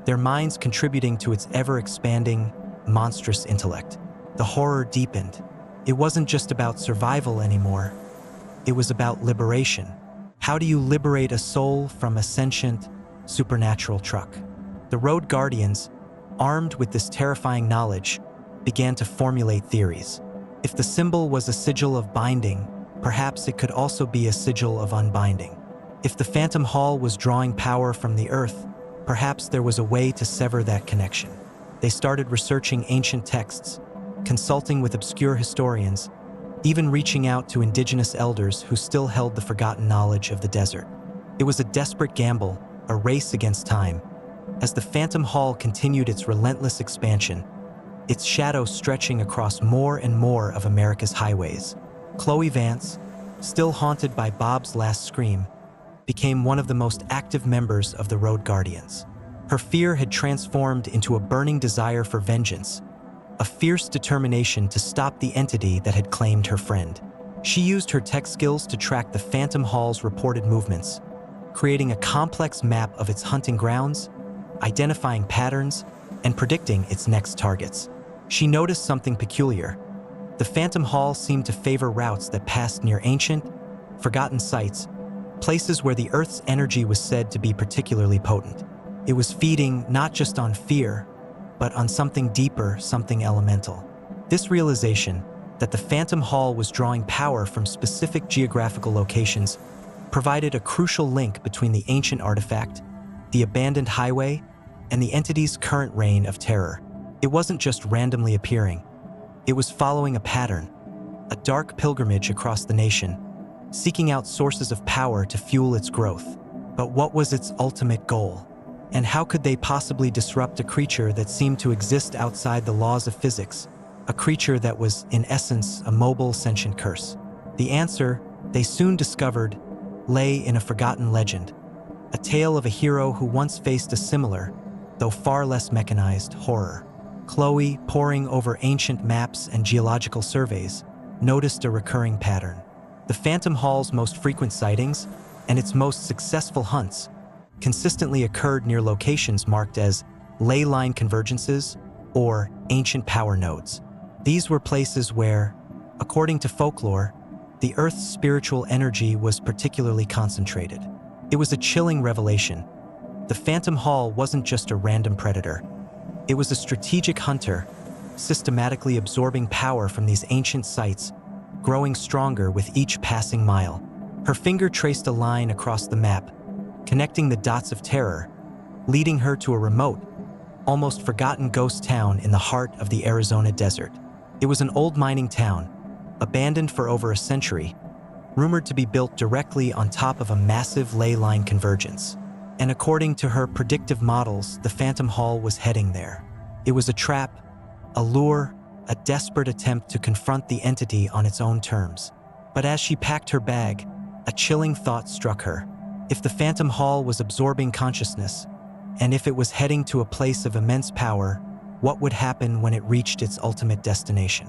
S1: their minds contributing to its ever-expanding, monstrous intellect. The horror deepened. It wasn't just about survival anymore. It was about liberation. How do you liberate a soul from a sentient, supernatural truck? The Road Guardians, armed with this terrifying knowledge, began to formulate theories. If the symbol was a sigil of binding, perhaps it could also be a sigil of unbinding. If the Phantom Hall was drawing power from the earth, perhaps there was a way to sever that connection. They started researching ancient texts, consulting with obscure historians, even reaching out to indigenous elders who still held the forgotten knowledge of the desert. It was a desperate gamble, a race against time. As the Phantom Hall continued its relentless expansion, its shadow stretching across more and more of America's highways, Chloe Vance, still haunted by Bob's last scream, became one of the most active members of the Road Guardians. Her fear had transformed into a burning desire for vengeance, a fierce determination to stop the entity that had claimed her friend. She used her tech skills to track the Phantom Hall's reported movements, creating a complex map of its hunting grounds, identifying patterns, and predicting its next targets. She noticed something peculiar. The Phantom Hall seemed to favor routes that passed near ancient, forgotten sites, places where the Earth's energy was said to be particularly potent. It was feeding not just on fear, but on something deeper, something elemental. This realization that the Phantom Hall was drawing power from specific geographical locations provided a crucial link between the ancient artifact, the abandoned highway, and the entity's current reign of terror. It wasn't just randomly appearing. It was following a pattern, a dark pilgrimage across the nation, seeking out sources of power to fuel its growth. But what was its ultimate goal? And how could they possibly disrupt a creature that seemed to exist outside the laws of physics, a creature that was, in essence, a mobile, sentient curse? The answer, they soon discovered, lay in a forgotten legend, a tale of a hero who once faced a similar, though far less mechanized, horror. Chloe, poring over ancient maps and geological surveys, noticed a recurring pattern. The Phantom Hall's most frequent sightings and its most successful hunts consistently occurred near locations marked as ley line convergences or ancient power nodes. These were places where, according to folklore, the Earth's spiritual energy was particularly concentrated. It was a chilling revelation. The Phantom Hall wasn't just a random predator. It was a strategic hunter, systematically absorbing power from these ancient sites, growing stronger with each passing mile. Her finger traced a line across the map, connecting the dots of terror, leading her to a remote, almost forgotten ghost town in the heart of the Arizona desert. It was an old mining town, abandoned for over a century, rumored to be built directly on top of a massive ley line convergence. And according to her predictive models, the Phantom Hall was heading there. It was a trap, a lure, a desperate attempt to confront the entity on its own terms. But as she packed her bag, a chilling thought struck her. If the Phantom Hall was absorbing consciousness, and if it was heading to a place of immense power, what would happen when it reached its ultimate destination?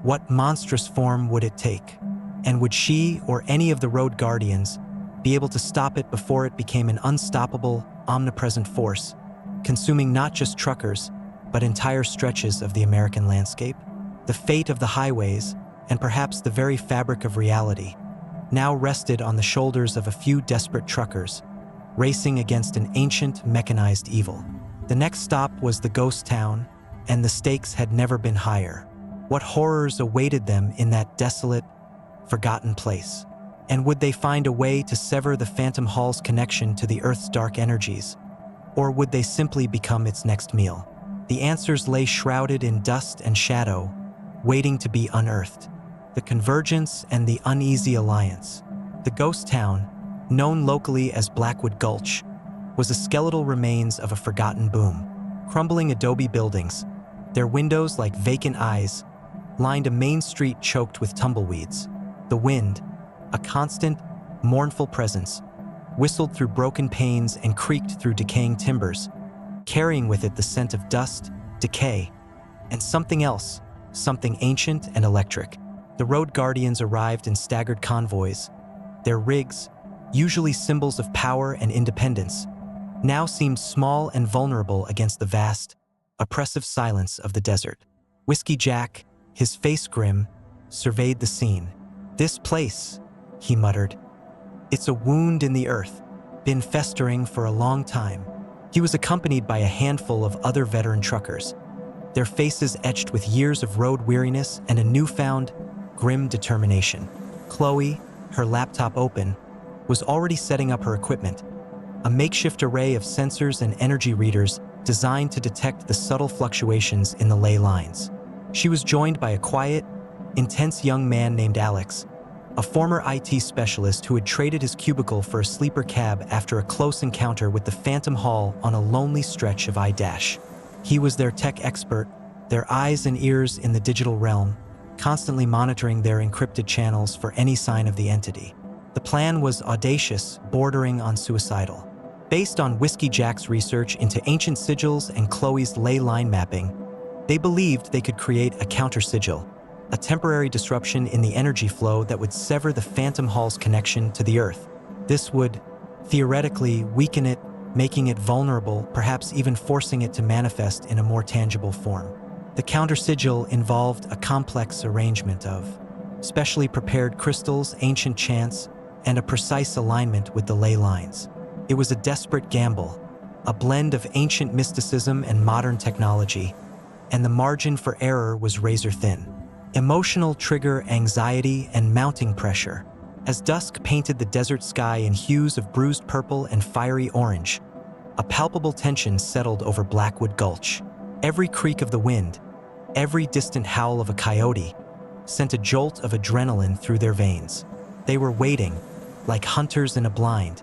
S1: What monstrous form would it take? And would she or any of the road guardians be able to stop it before it became an unstoppable, omnipresent force, consuming not just truckers, but entire stretches of the American landscape? The fate of the highways, and perhaps the very fabric of reality, now rested on the shoulders of a few desperate truckers, racing against an ancient, mechanized evil. The next stop was the ghost town, and the stakes had never been higher. What horrors awaited them in that desolate, forgotten place? And would they find a way to sever the Phantom Hall's connection to the Earth's dark energies? Or would they simply become its next meal? The answers lay shrouded in dust and shadow, waiting to be unearthed. The Convergence and the Uneasy Alliance. The ghost town, known locally as Blackwood Gulch, was the skeletal remains of a forgotten boom. Crumbling adobe buildings, their windows like vacant eyes, lined a main street choked with tumbleweeds. The wind, a constant, mournful presence, whistled through broken panes and creaked through decaying timbers, carrying with it the scent of dust, decay, and something else, something ancient and electric. The road guardians arrived in staggered convoys. Their rigs, usually symbols of power and independence, now seemed small and vulnerable against the vast, oppressive silence of the desert. Whiskey Jack, his face grim, surveyed the scene. "This place," he muttered. "It's a wound in the earth, been festering for a long time." He was accompanied by a handful of other veteran truckers, their faces etched with years of road weariness and a newfound, grim determination. Chloe, her laptop open, was already setting up her equipment, a makeshift array of sensors and energy readers designed to detect the subtle fluctuations in the ley lines. She was joined by a quiet, intense young man named Alex, a former IT specialist who had traded his cubicle for a sleeper cab after a close encounter with the Phantom Hall on a lonely stretch of I-. He was their tech expert, their eyes and ears in the digital realm, constantly monitoring their encrypted channels for any sign of the entity. The plan was audacious, bordering on suicidal. Based on Whiskey Jack's research into ancient sigils and Chloe's ley line mapping, they believed they could create a counter-sigil, a temporary disruption in the energy flow that would sever the Phantom Hall's connection to the Earth. This would theoretically weaken it, making it vulnerable, perhaps even forcing it to manifest in a more tangible form. The countersigil involved a complex arrangement of specially prepared crystals, ancient chants, and a precise alignment with the ley lines. It was a desperate gamble, a blend of ancient mysticism and modern technology, and the margin for error was razor thin. Emotional trigger, anxiety, and mounting pressure. As dusk painted the desert sky in hues of bruised purple and fiery orange, a palpable tension settled over Blackwood Gulch. Every creak of the wind, every distant howl of a coyote, sent a jolt of adrenaline through their veins. They were waiting, like hunters in a blind,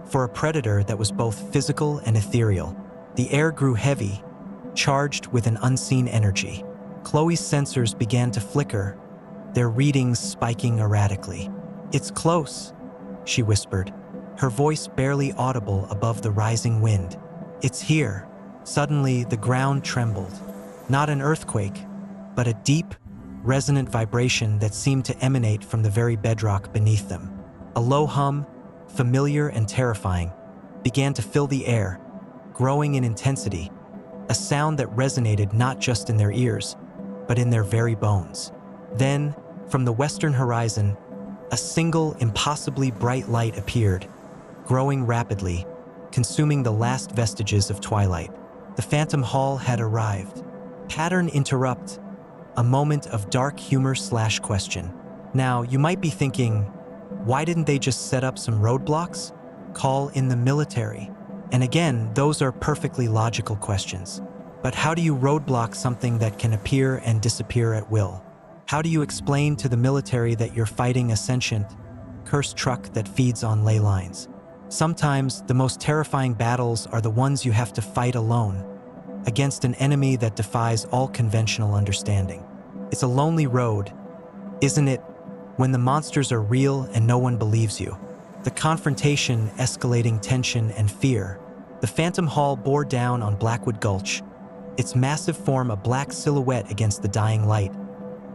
S1: for a predator that was both physical and ethereal. The air grew heavy, charged with an unseen energy. Chloe's sensors began to flicker, their readings spiking erratically. "It's close," she whispered, her voice barely audible above the rising wind. "It's here." Suddenly, the ground trembled. Not an earthquake, but a deep, resonant vibration that seemed to emanate from the very bedrock beneath them. A low hum, familiar and terrifying, began to fill the air, growing in intensity, a sound that resonated not just in their ears, but in their very bones. Then, from the western horizon, a single, impossibly bright light appeared, growing rapidly, consuming the last vestiges of twilight. The Phantom Hall had arrived. Pattern interrupt, a moment of dark humor/question. Now, you might be thinking, why didn't they just set up some roadblocks? Call in the military. And again, those are perfectly logical questions. But how do you roadblock something that can appear and disappear at will? How do you explain to the military that you're fighting a sentient, cursed truck that feeds on ley lines? Sometimes the most terrifying battles are the ones you have to fight alone, against an enemy that defies all conventional understanding. It's a lonely road, isn't it, when the monsters are real and no one believes you? The confrontation escalating tension and fear. The Phantom Hall bore down on Blackwood Gulch, its massive form a black silhouette against the dying light,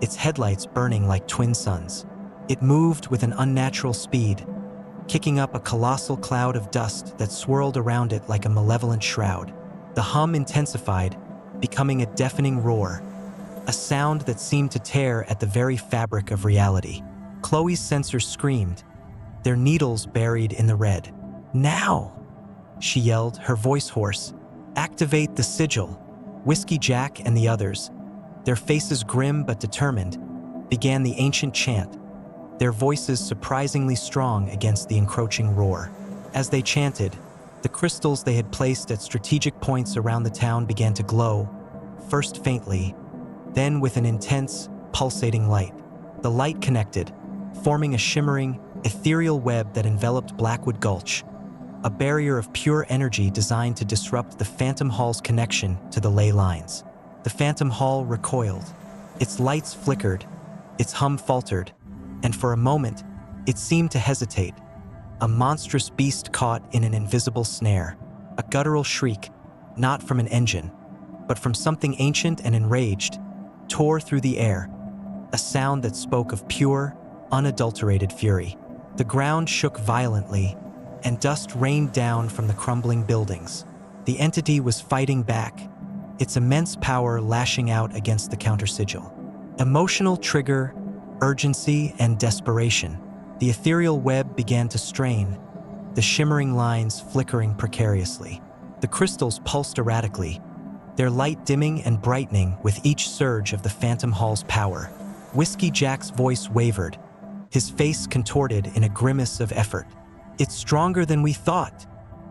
S1: its headlights burning like twin suns. It moved with an unnatural speed, kicking up a colossal cloud of dust that swirled around it like a malevolent shroud. The hum intensified, becoming a deafening roar, a sound that seemed to tear at the very fabric of reality. Chloe's sensors screamed, their needles buried in the red. "Now!" she yelled, her voice hoarse. "Activate the sigil." Whiskey Jack and the others, their faces grim but determined, began the ancient chant, their voices surprisingly strong against the encroaching roar. As they chanted, the crystals they had placed at strategic points around the town began to glow, first faintly, then with an intense, pulsating light. The light connected, forming a shimmering, ethereal web that enveloped Blackwood Gulch, a barrier of pure energy designed to disrupt the Phantom Hall's connection to the ley lines. The Phantom Hall recoiled. Its lights flickered, its hum faltered, and for a moment, it seemed to hesitate, a monstrous beast caught in an invisible snare. A guttural shriek, not from an engine, but from something ancient and enraged, tore through the air, a sound that spoke of pure, unadulterated fury. The ground shook violently, and dust rained down from the crumbling buildings. The entity was fighting back, its immense power lashing out against the countersigil. Emotional trigger, urgency, and desperation. The ethereal web began to strain, the shimmering lines flickering precariously. The crystals pulsed erratically, their light dimming and brightening with each surge of the Phantom Hall's power. Whiskey Jack's voice wavered, his face contorted in a grimace of effort. "It's stronger than we thought,"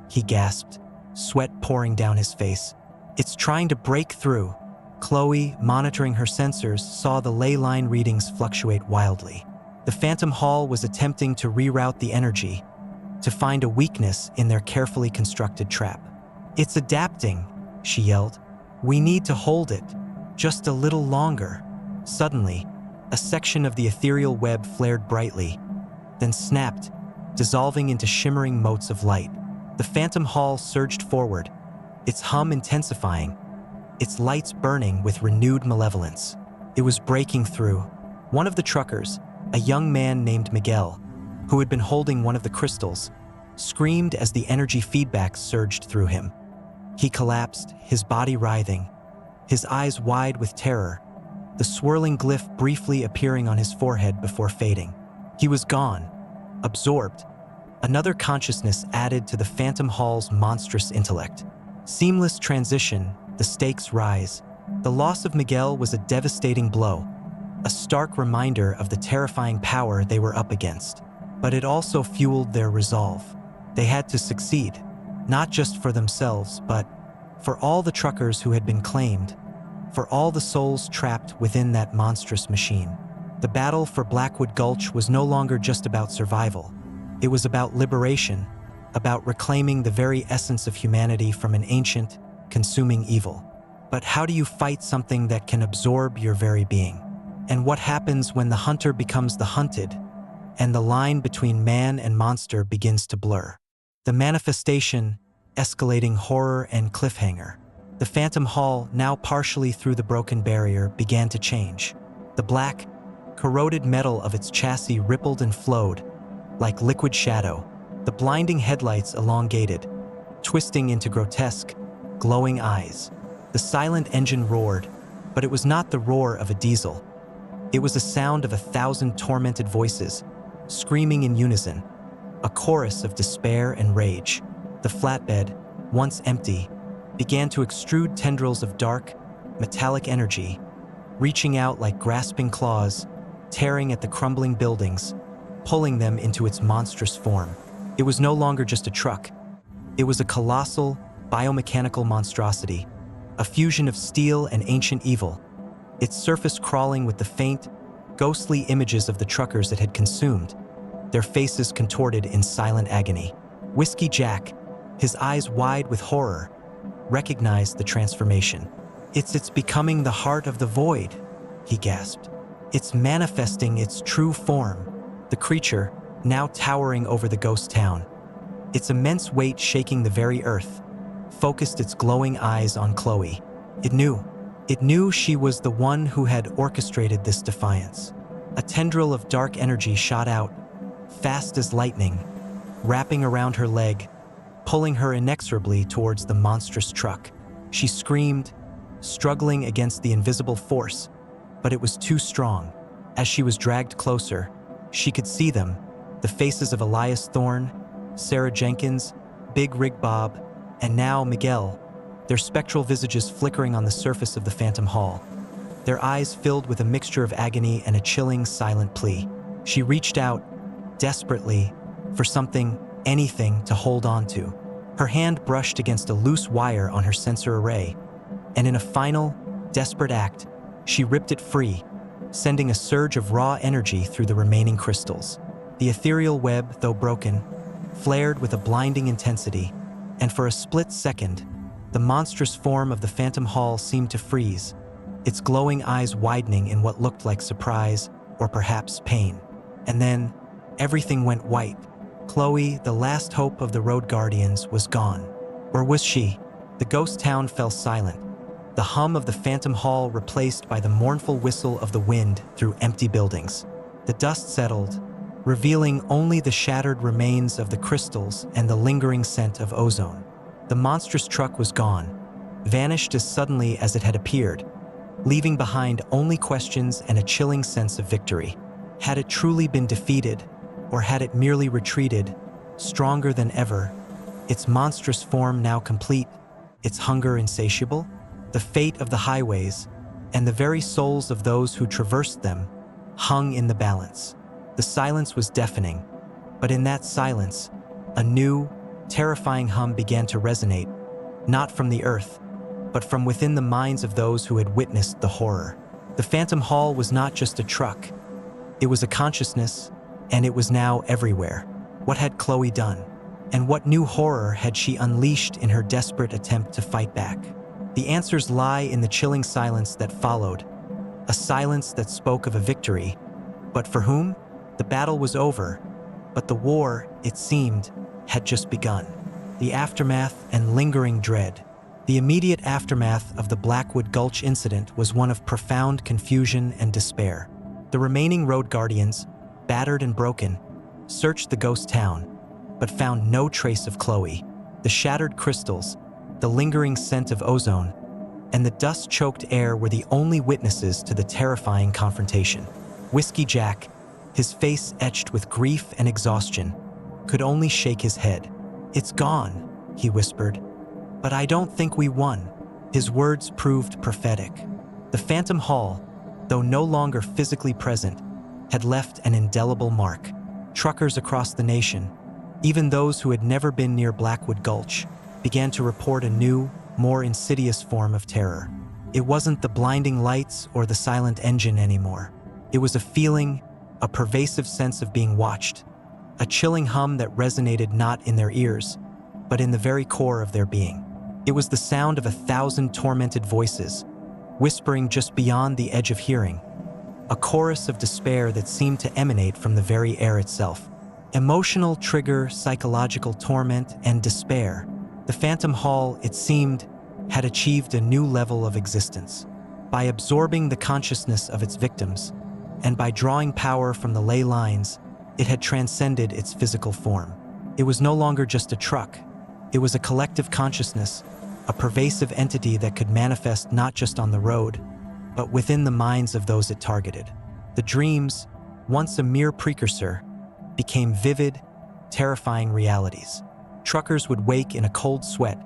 S1: he gasped, sweat pouring down his face. "It's trying to break through." Chloe, monitoring her sensors, saw the ley line readings fluctuate wildly. The Phantom Hall was attempting to reroute the energy, to find a weakness in their carefully constructed trap. "It's adapting," she yelled. "We need to hold it, just a little longer." Suddenly, a section of the ethereal web flared brightly, then snapped, dissolving into shimmering motes of light. The Phantom Hall surged forward, its hum intensifying, its lights burning with renewed malevolence. It was breaking through. One of the truckers, a young man named Miguel, who had been holding one of the crystals, screamed as the energy feedback surged through him. He collapsed, his body writhing, his eyes wide with terror, the swirling glyph briefly appearing on his forehead before fading. He was gone, absorbed. Another consciousness added to the Phantom Hall's monstrous intellect. Seamless transition, the stakes rise. The loss of Miguel was a devastating blow, a stark reminder of the terrifying power they were up against. But it also fueled their resolve. They had to succeed, not just for themselves, but for all the truckers who had been claimed, for all the souls trapped within that monstrous machine. The battle for Blackwood Gulch was no longer just about survival. It was about liberation, about reclaiming the very essence of humanity from an ancient, consuming evil. But how do you fight something that can absorb your very being? And what happens when the hunter becomes the hunted, and the line between man and monster begins to blur? The manifestation, escalating horror and cliffhanger. The Phantom Hall, now partially through the broken barrier, began to change. The black, corroded metal of its chassis rippled and flowed, like liquid shadow. The blinding headlights elongated, twisting into grotesque, glowing eyes. The silent engine roared, but it was not the roar of a diesel. It was the sound of 1,000 tormented voices, screaming in unison, a chorus of despair and rage. The flatbed, once empty, began to extrude tendrils of dark, metallic energy, reaching out like grasping claws, tearing at the crumbling buildings, pulling them into its monstrous form. It was no longer just a truck. It was a colossal, biomechanical monstrosity, a fusion of steel and ancient evil, its surface crawling with the faint, ghostly images of the truckers it had consumed, their faces contorted in silent agony. Whiskey Jack, his eyes wide with horror, recognized the transformation. It's becoming the heart of the void," he gasped. "It's manifesting its true form." The creature, now towering over the ghost town, its immense weight shaking the very earth, focused its glowing eyes on Chloe. It knew she was the one who had orchestrated this defiance. A tendril of dark energy shot out, fast as lightning, wrapping around her leg, pulling her inexorably towards the monstrous truck. She screamed, struggling against the invisible force, but it was too strong. As she was dragged closer, she could see them, the faces of Elias Thorne, Sarah Jenkins, Big Rig Bob, and now Miguel, their spectral visages flickering on the surface of the Phantom Hall, their eyes filled with a mixture of agony and a chilling, silent plea. She reached out, desperately, for something, anything to hold on to. Her hand brushed against a loose wire on her sensor array, and in a final, desperate act, she ripped it free, sending a surge of raw energy through the remaining crystals. The ethereal web, though broken, flared with a blinding intensity, and for a split second, the monstrous form of the Phantom Hall seemed to freeze, its glowing eyes widening in what looked like surprise or perhaps pain. And then, everything went white. Chloe, the last hope of the Road Guardians, was gone. Or was she? The ghost town fell silent, the hum of the Phantom Hall replaced by the mournful whistle of the wind through empty buildings. The dust settled, revealing only the shattered remains of the crystals and the lingering scent of ozone. The monstrous truck was gone, vanished as suddenly as it had appeared, leaving behind only questions and a chilling sense of victory. Had it truly been defeated, or had it merely retreated, stronger than ever, its monstrous form now complete, its hunger insatiable? The fate of the highways, and the very souls of those who traversed them, hung in the balance. The silence was deafening, but in that silence, a new, terrifying hum began to resonate, not from the earth, but from within the minds of those who had witnessed the horror. The Phantom Hall was not just a truck. It was a consciousness, and it was now everywhere. What had Chloe done? And what new horror had she unleashed in her desperate attempt to fight back? The answers lie in the chilling silence that followed, a silence that spoke of a victory. But for whom? The battle was over, but the war, it seemed, had just begun. The aftermath and lingering dread. The immediate aftermath of the Blackwood Gulch incident was one of profound confusion and despair. The remaining Road Guardians, battered and broken, searched the ghost town, but found no trace of Chloe. The shattered crystals, the lingering scent of ozone, and the dust-choked air were the only witnesses to the terrifying confrontation. Whiskey Jack, his face etched with grief and exhaustion, could only shake his head. "It's gone," he whispered. "But I don't think we won." His words proved prophetic. The Phantom Hall, though no longer physically present, had left an indelible mark. Truckers across the nation, even those who had never been near Blackwood Gulch, began to report a new, more insidious form of terror. It wasn't the blinding lights or the silent engine anymore. It was a feeling, a pervasive sense of being watched, a chilling hum that resonated not in their ears, but in the very core of their being. It was the sound of 1,000 tormented voices, whispering just beyond the edge of hearing, a chorus of despair that seemed to emanate from the very air itself. Emotional trigger, psychological torment, and despair. The Phantom Hall, it seemed, had achieved a new level of existence. By absorbing the consciousness of its victims, and by drawing power from the ley lines, it had transcended its physical form. It was no longer just a truck. It was a collective consciousness, a pervasive entity that could manifest not just on the road, but within the minds of those it targeted. The dreams, once a mere precursor, became vivid, terrifying realities. Truckers would wake in a cold sweat,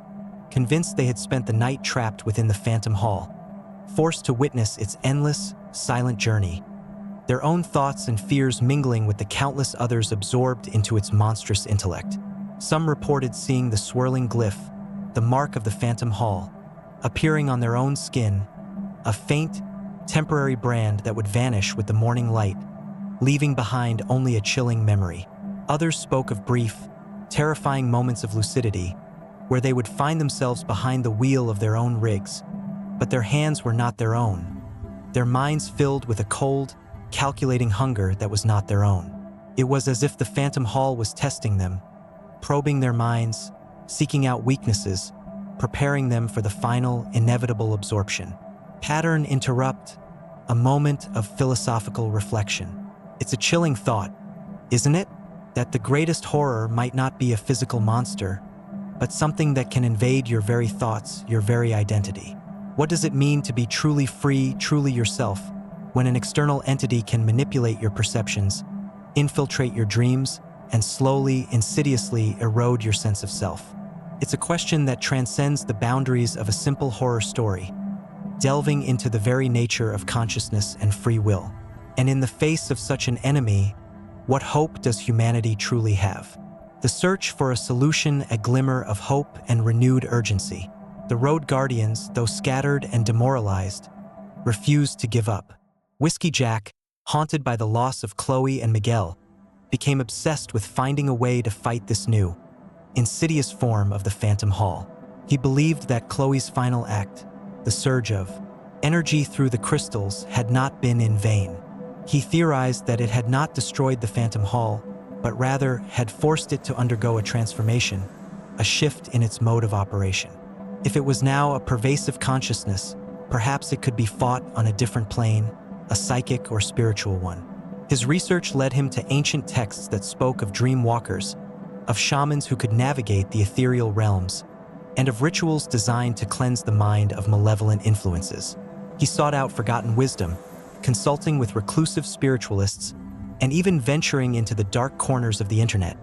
S1: convinced they had spent the night trapped within the Phantom Hall, forced to witness its endless, silent journey, their own thoughts and fears mingling with the countless others absorbed into its monstrous intellect. Some reported seeing the swirling glyph, the mark of the Phantom Hall, appearing on their own skin, a faint, temporary brand that would vanish with the morning light, leaving behind only a chilling memory. Others spoke of brief, terrifying moments of lucidity, where they would find themselves behind the wheel of their own rigs, but their hands were not their own, their minds filled with a cold, calculating hunger that was not their own. It was as if the Phantom Hall was testing them, probing their minds, seeking out weaknesses, preparing them for the final, inevitable absorption. Pattern interrupt, a moment of philosophical reflection. It's a chilling thought, isn't it? That the greatest horror might not be a physical monster, but something that can invade your very thoughts, your very identity. What does it mean to be truly free, truly yourself, when an external entity can manipulate your perceptions, infiltrate your dreams, and slowly, insidiously erode your sense of self? It's a question that transcends the boundaries of a simple horror story, delving into the very nature of consciousness and free will. And in the face of such an enemy, what hope does humanity truly have? The search for a solution, a glimmer of hope and renewed urgency. The Road Guardians, though scattered and demoralized, refused to give up. Whiskey Jack, haunted by the loss of Chloe and Miguel, became obsessed with finding a way to fight this new, insidious form of the Phantom Hall. He believed that Chloe's final act, the surge of energy through the crystals, had not been in vain. He theorized that it had not destroyed the Phantom Hall, but rather had forced it to undergo a transformation, a shift in its mode of operation. If it was now a pervasive consciousness, perhaps it could be fought on a different plane, a psychic or spiritual one. His research led him to ancient texts that spoke of dream walkers, of shamans who could navigate the ethereal realms, and of rituals designed to cleanse the mind of malevolent influences. He sought out forgotten wisdom, consulting with reclusive spiritualists, and even venturing into the dark corners of the internet,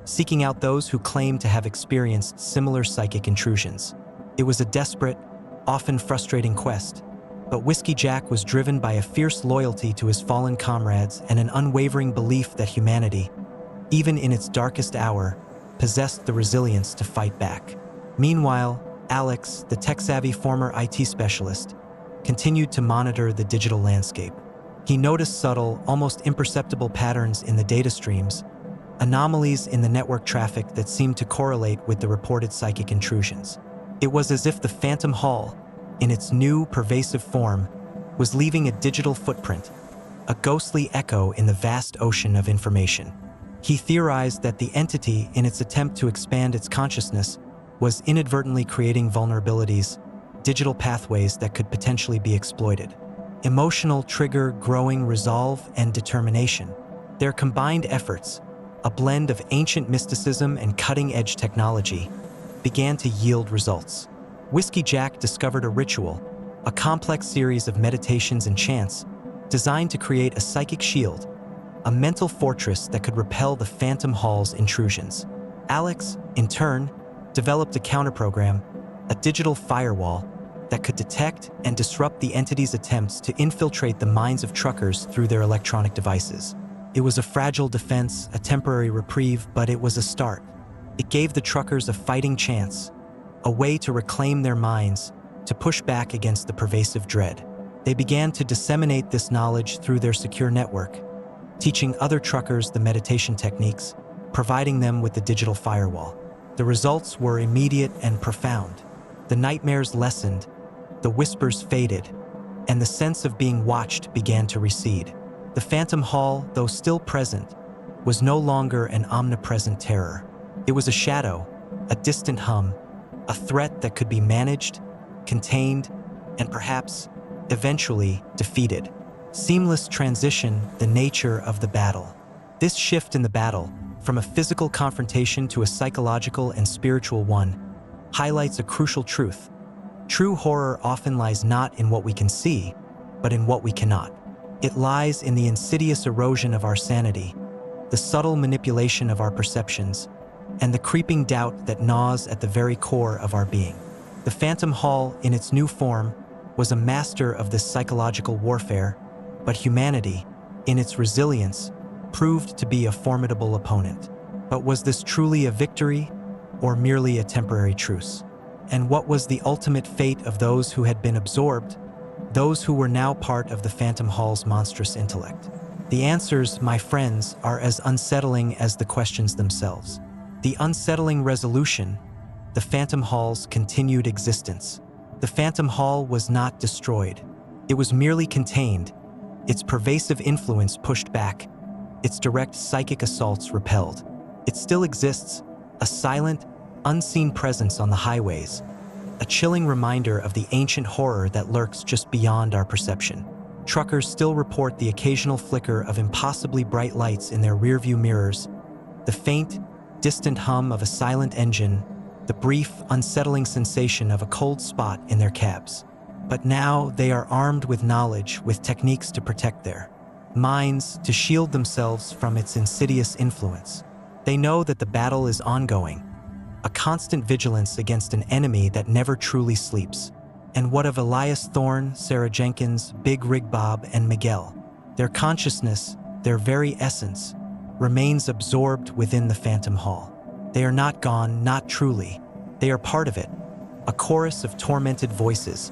S1: seeking out those who claimed to have experienced similar psychic intrusions. It was a desperate, often frustrating quest, but Whiskey Jack was driven by a fierce loyalty to his fallen comrades and an unwavering belief that humanity, even in its darkest hour, possessed the resilience to fight back. Meanwhile, Alex, the tech-savvy former IT specialist, continued to monitor the digital landscape. He noticed subtle, almost imperceptible patterns in the data streams, anomalies in the network traffic that seemed to correlate with the reported psychic intrusions. It was as if the Phantom Hall, in its new, pervasive form, was leaving a digital footprint, a ghostly echo in the vast ocean of information. He theorized that the entity, in its attempt to expand its consciousness, was inadvertently creating vulnerabilities, digital pathways that could potentially be exploited. Emotional trigger, growing resolve, and determination. Their combined efforts, a blend of ancient mysticism and cutting-edge technology, began to yield results. Whiskey Jack discovered a ritual, a complex series of meditations and chants designed to create a psychic shield, a mental fortress that could repel the Phantom Hall's intrusions. Alex, in turn, developed a counterprogram, a digital firewall that could detect and disrupt the entity's attempts to infiltrate the minds of truckers through their electronic devices. It was a fragile defense, a temporary reprieve, but it was a start. It gave the truckers a fighting chance, a way to reclaim their minds, to push back against the pervasive dread. They began to disseminate this knowledge through their secure network, teaching other truckers the meditation techniques, providing them with the digital firewall. The results were immediate and profound. The nightmares lessened, the whispers faded, and the sense of being watched began to recede. The Phantom Hall, though still present, was no longer an omnipresent terror. It was a shadow, a distant hum, a threat that could be managed, contained, and perhaps, eventually, defeated. Seamless transition, the nature of the battle. This shift in the battle, from a physical confrontation to a psychological and spiritual one, highlights a crucial truth. True horror often lies not in what we can see, but in what we cannot. It lies in the insidious erosion of our sanity, the subtle manipulation of our perceptions, and the creeping doubt that gnaws at the very core of our being. The Phantom Hall, in its new form, was a master of this psychological warfare, but humanity, in its resilience, proved to be a formidable opponent. But was this truly a victory, or merely a temporary truce? And what was the ultimate fate of those who had been absorbed, those who were now part of the Phantom Hall's monstrous intellect? The answers, my friends, are as unsettling as the questions themselves. The unsettling resolution, the Phantom Hall's continued existence. The Phantom Hall was not destroyed. It was merely contained, its pervasive influence pushed back, its direct psychic assaults repelled. It still exists, a silent, unseen presence on the highways, a chilling reminder of the ancient horror that lurks just beyond our perception. Truckers still report the occasional flicker of impossibly bright lights in their rearview mirrors, the faint, distant hum of a silent engine, the brief, unsettling sensation of a cold spot in their cabs. But now they are armed with knowledge, with techniques to protect their minds, to shield themselves from its insidious influence. They know that the battle is ongoing, a constant vigilance against an enemy that never truly sleeps. And what of Elias Thorne, Sarah Jenkins, Big Rig Bob, and Miguel? Their consciousness, their very essence, remains absorbed within the Phantom Hall. They are not gone, not truly. They are part of it, a chorus of tormented voices,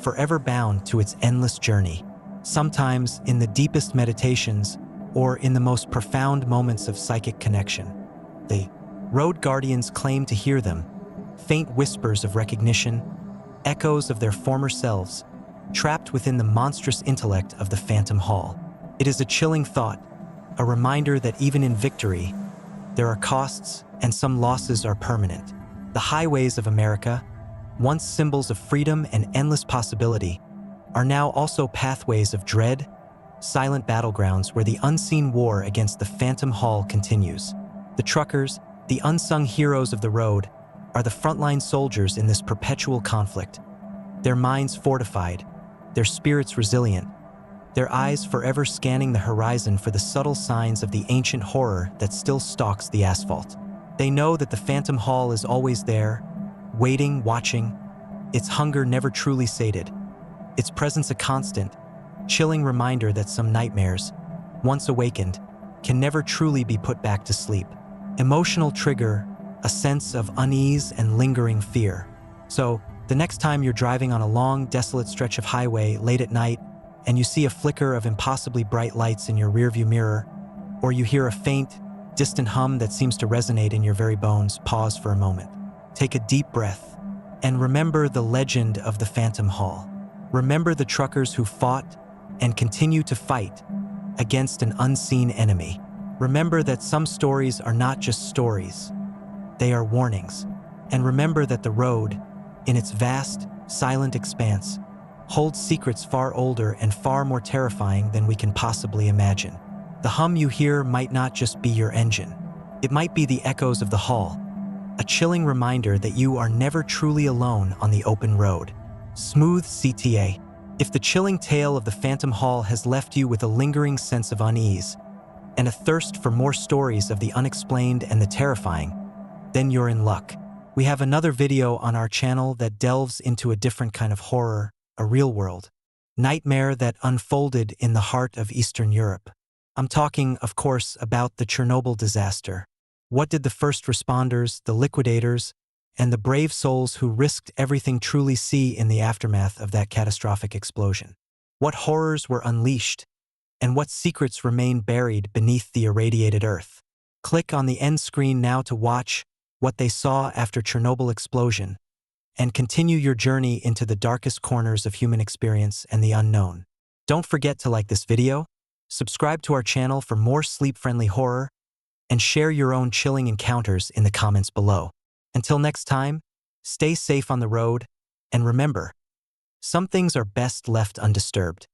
S1: forever bound to its endless journey. Sometimes in the deepest meditations or in the most profound moments of psychic connection, the road guardians claim to hear them, faint whispers of recognition, echoes of their former selves, trapped within the monstrous intellect of the Phantom Hall. It is a chilling thought, a reminder that even in victory, there are costs and some losses are permanent. The highways of America, once symbols of freedom and endless possibility, are now also pathways of dread, silent battlegrounds where the unseen war against the Phantom Hall continues. The truckers, the unsung heroes of the road, are the frontline soldiers in this perpetual conflict. Their minds fortified, their spirits resilient, their eyes forever scanning the horizon for the subtle signs of the ancient horror that still stalks the asphalt. They know that the Phantom Hall is always there, waiting, watching, its hunger never truly sated, its presence a constant, chilling reminder that some nightmares, once awakened, can never truly be put back to sleep. Emotional trigger, a sense of unease and lingering fear. So, the next time you're driving on a long, desolate stretch of highway late at night and you see a flicker of impossibly bright lights in your rearview mirror, or you hear a faint, distant hum that seems to resonate in your very bones, pause for a moment. Take a deep breath and remember the legend of the Phantom Hall. Remember the truckers who fought and continue to fight against an unseen enemy. Remember that some stories are not just stories, they are warnings. And remember that the road, in its vast, silent expanse, holds secrets far older and far more terrifying than we can possibly imagine. The hum you hear might not just be your engine. It might be the echoes of the hall, a chilling reminder that you are never truly alone on the open road. Smooth CTA. If the chilling tale of the Phantom Hall has left you with a lingering sense of unease and a thirst for more stories of the unexplained and the terrifying, then you're in luck. We have another video on our channel that delves into a different kind of horror, a real-world nightmare that unfolded in the heart of Eastern Europe. I'm talking, of course, about the Chernobyl disaster. What did the first responders, the liquidators, and the brave souls who risked everything truly see in the aftermath of that catastrophic explosion? What horrors were unleashed, and what secrets remain buried beneath the irradiated earth? Click on the end screen now to watch what they saw after Chernobyl explosion, and continue your journey into the darkest corners of human experience and the unknown. Don't forget to like this video, subscribe to our channel for more sleep-friendly horror, and share your own chilling encounters in the comments below. Until next time, stay safe on the road, and remember, some things are best left undisturbed.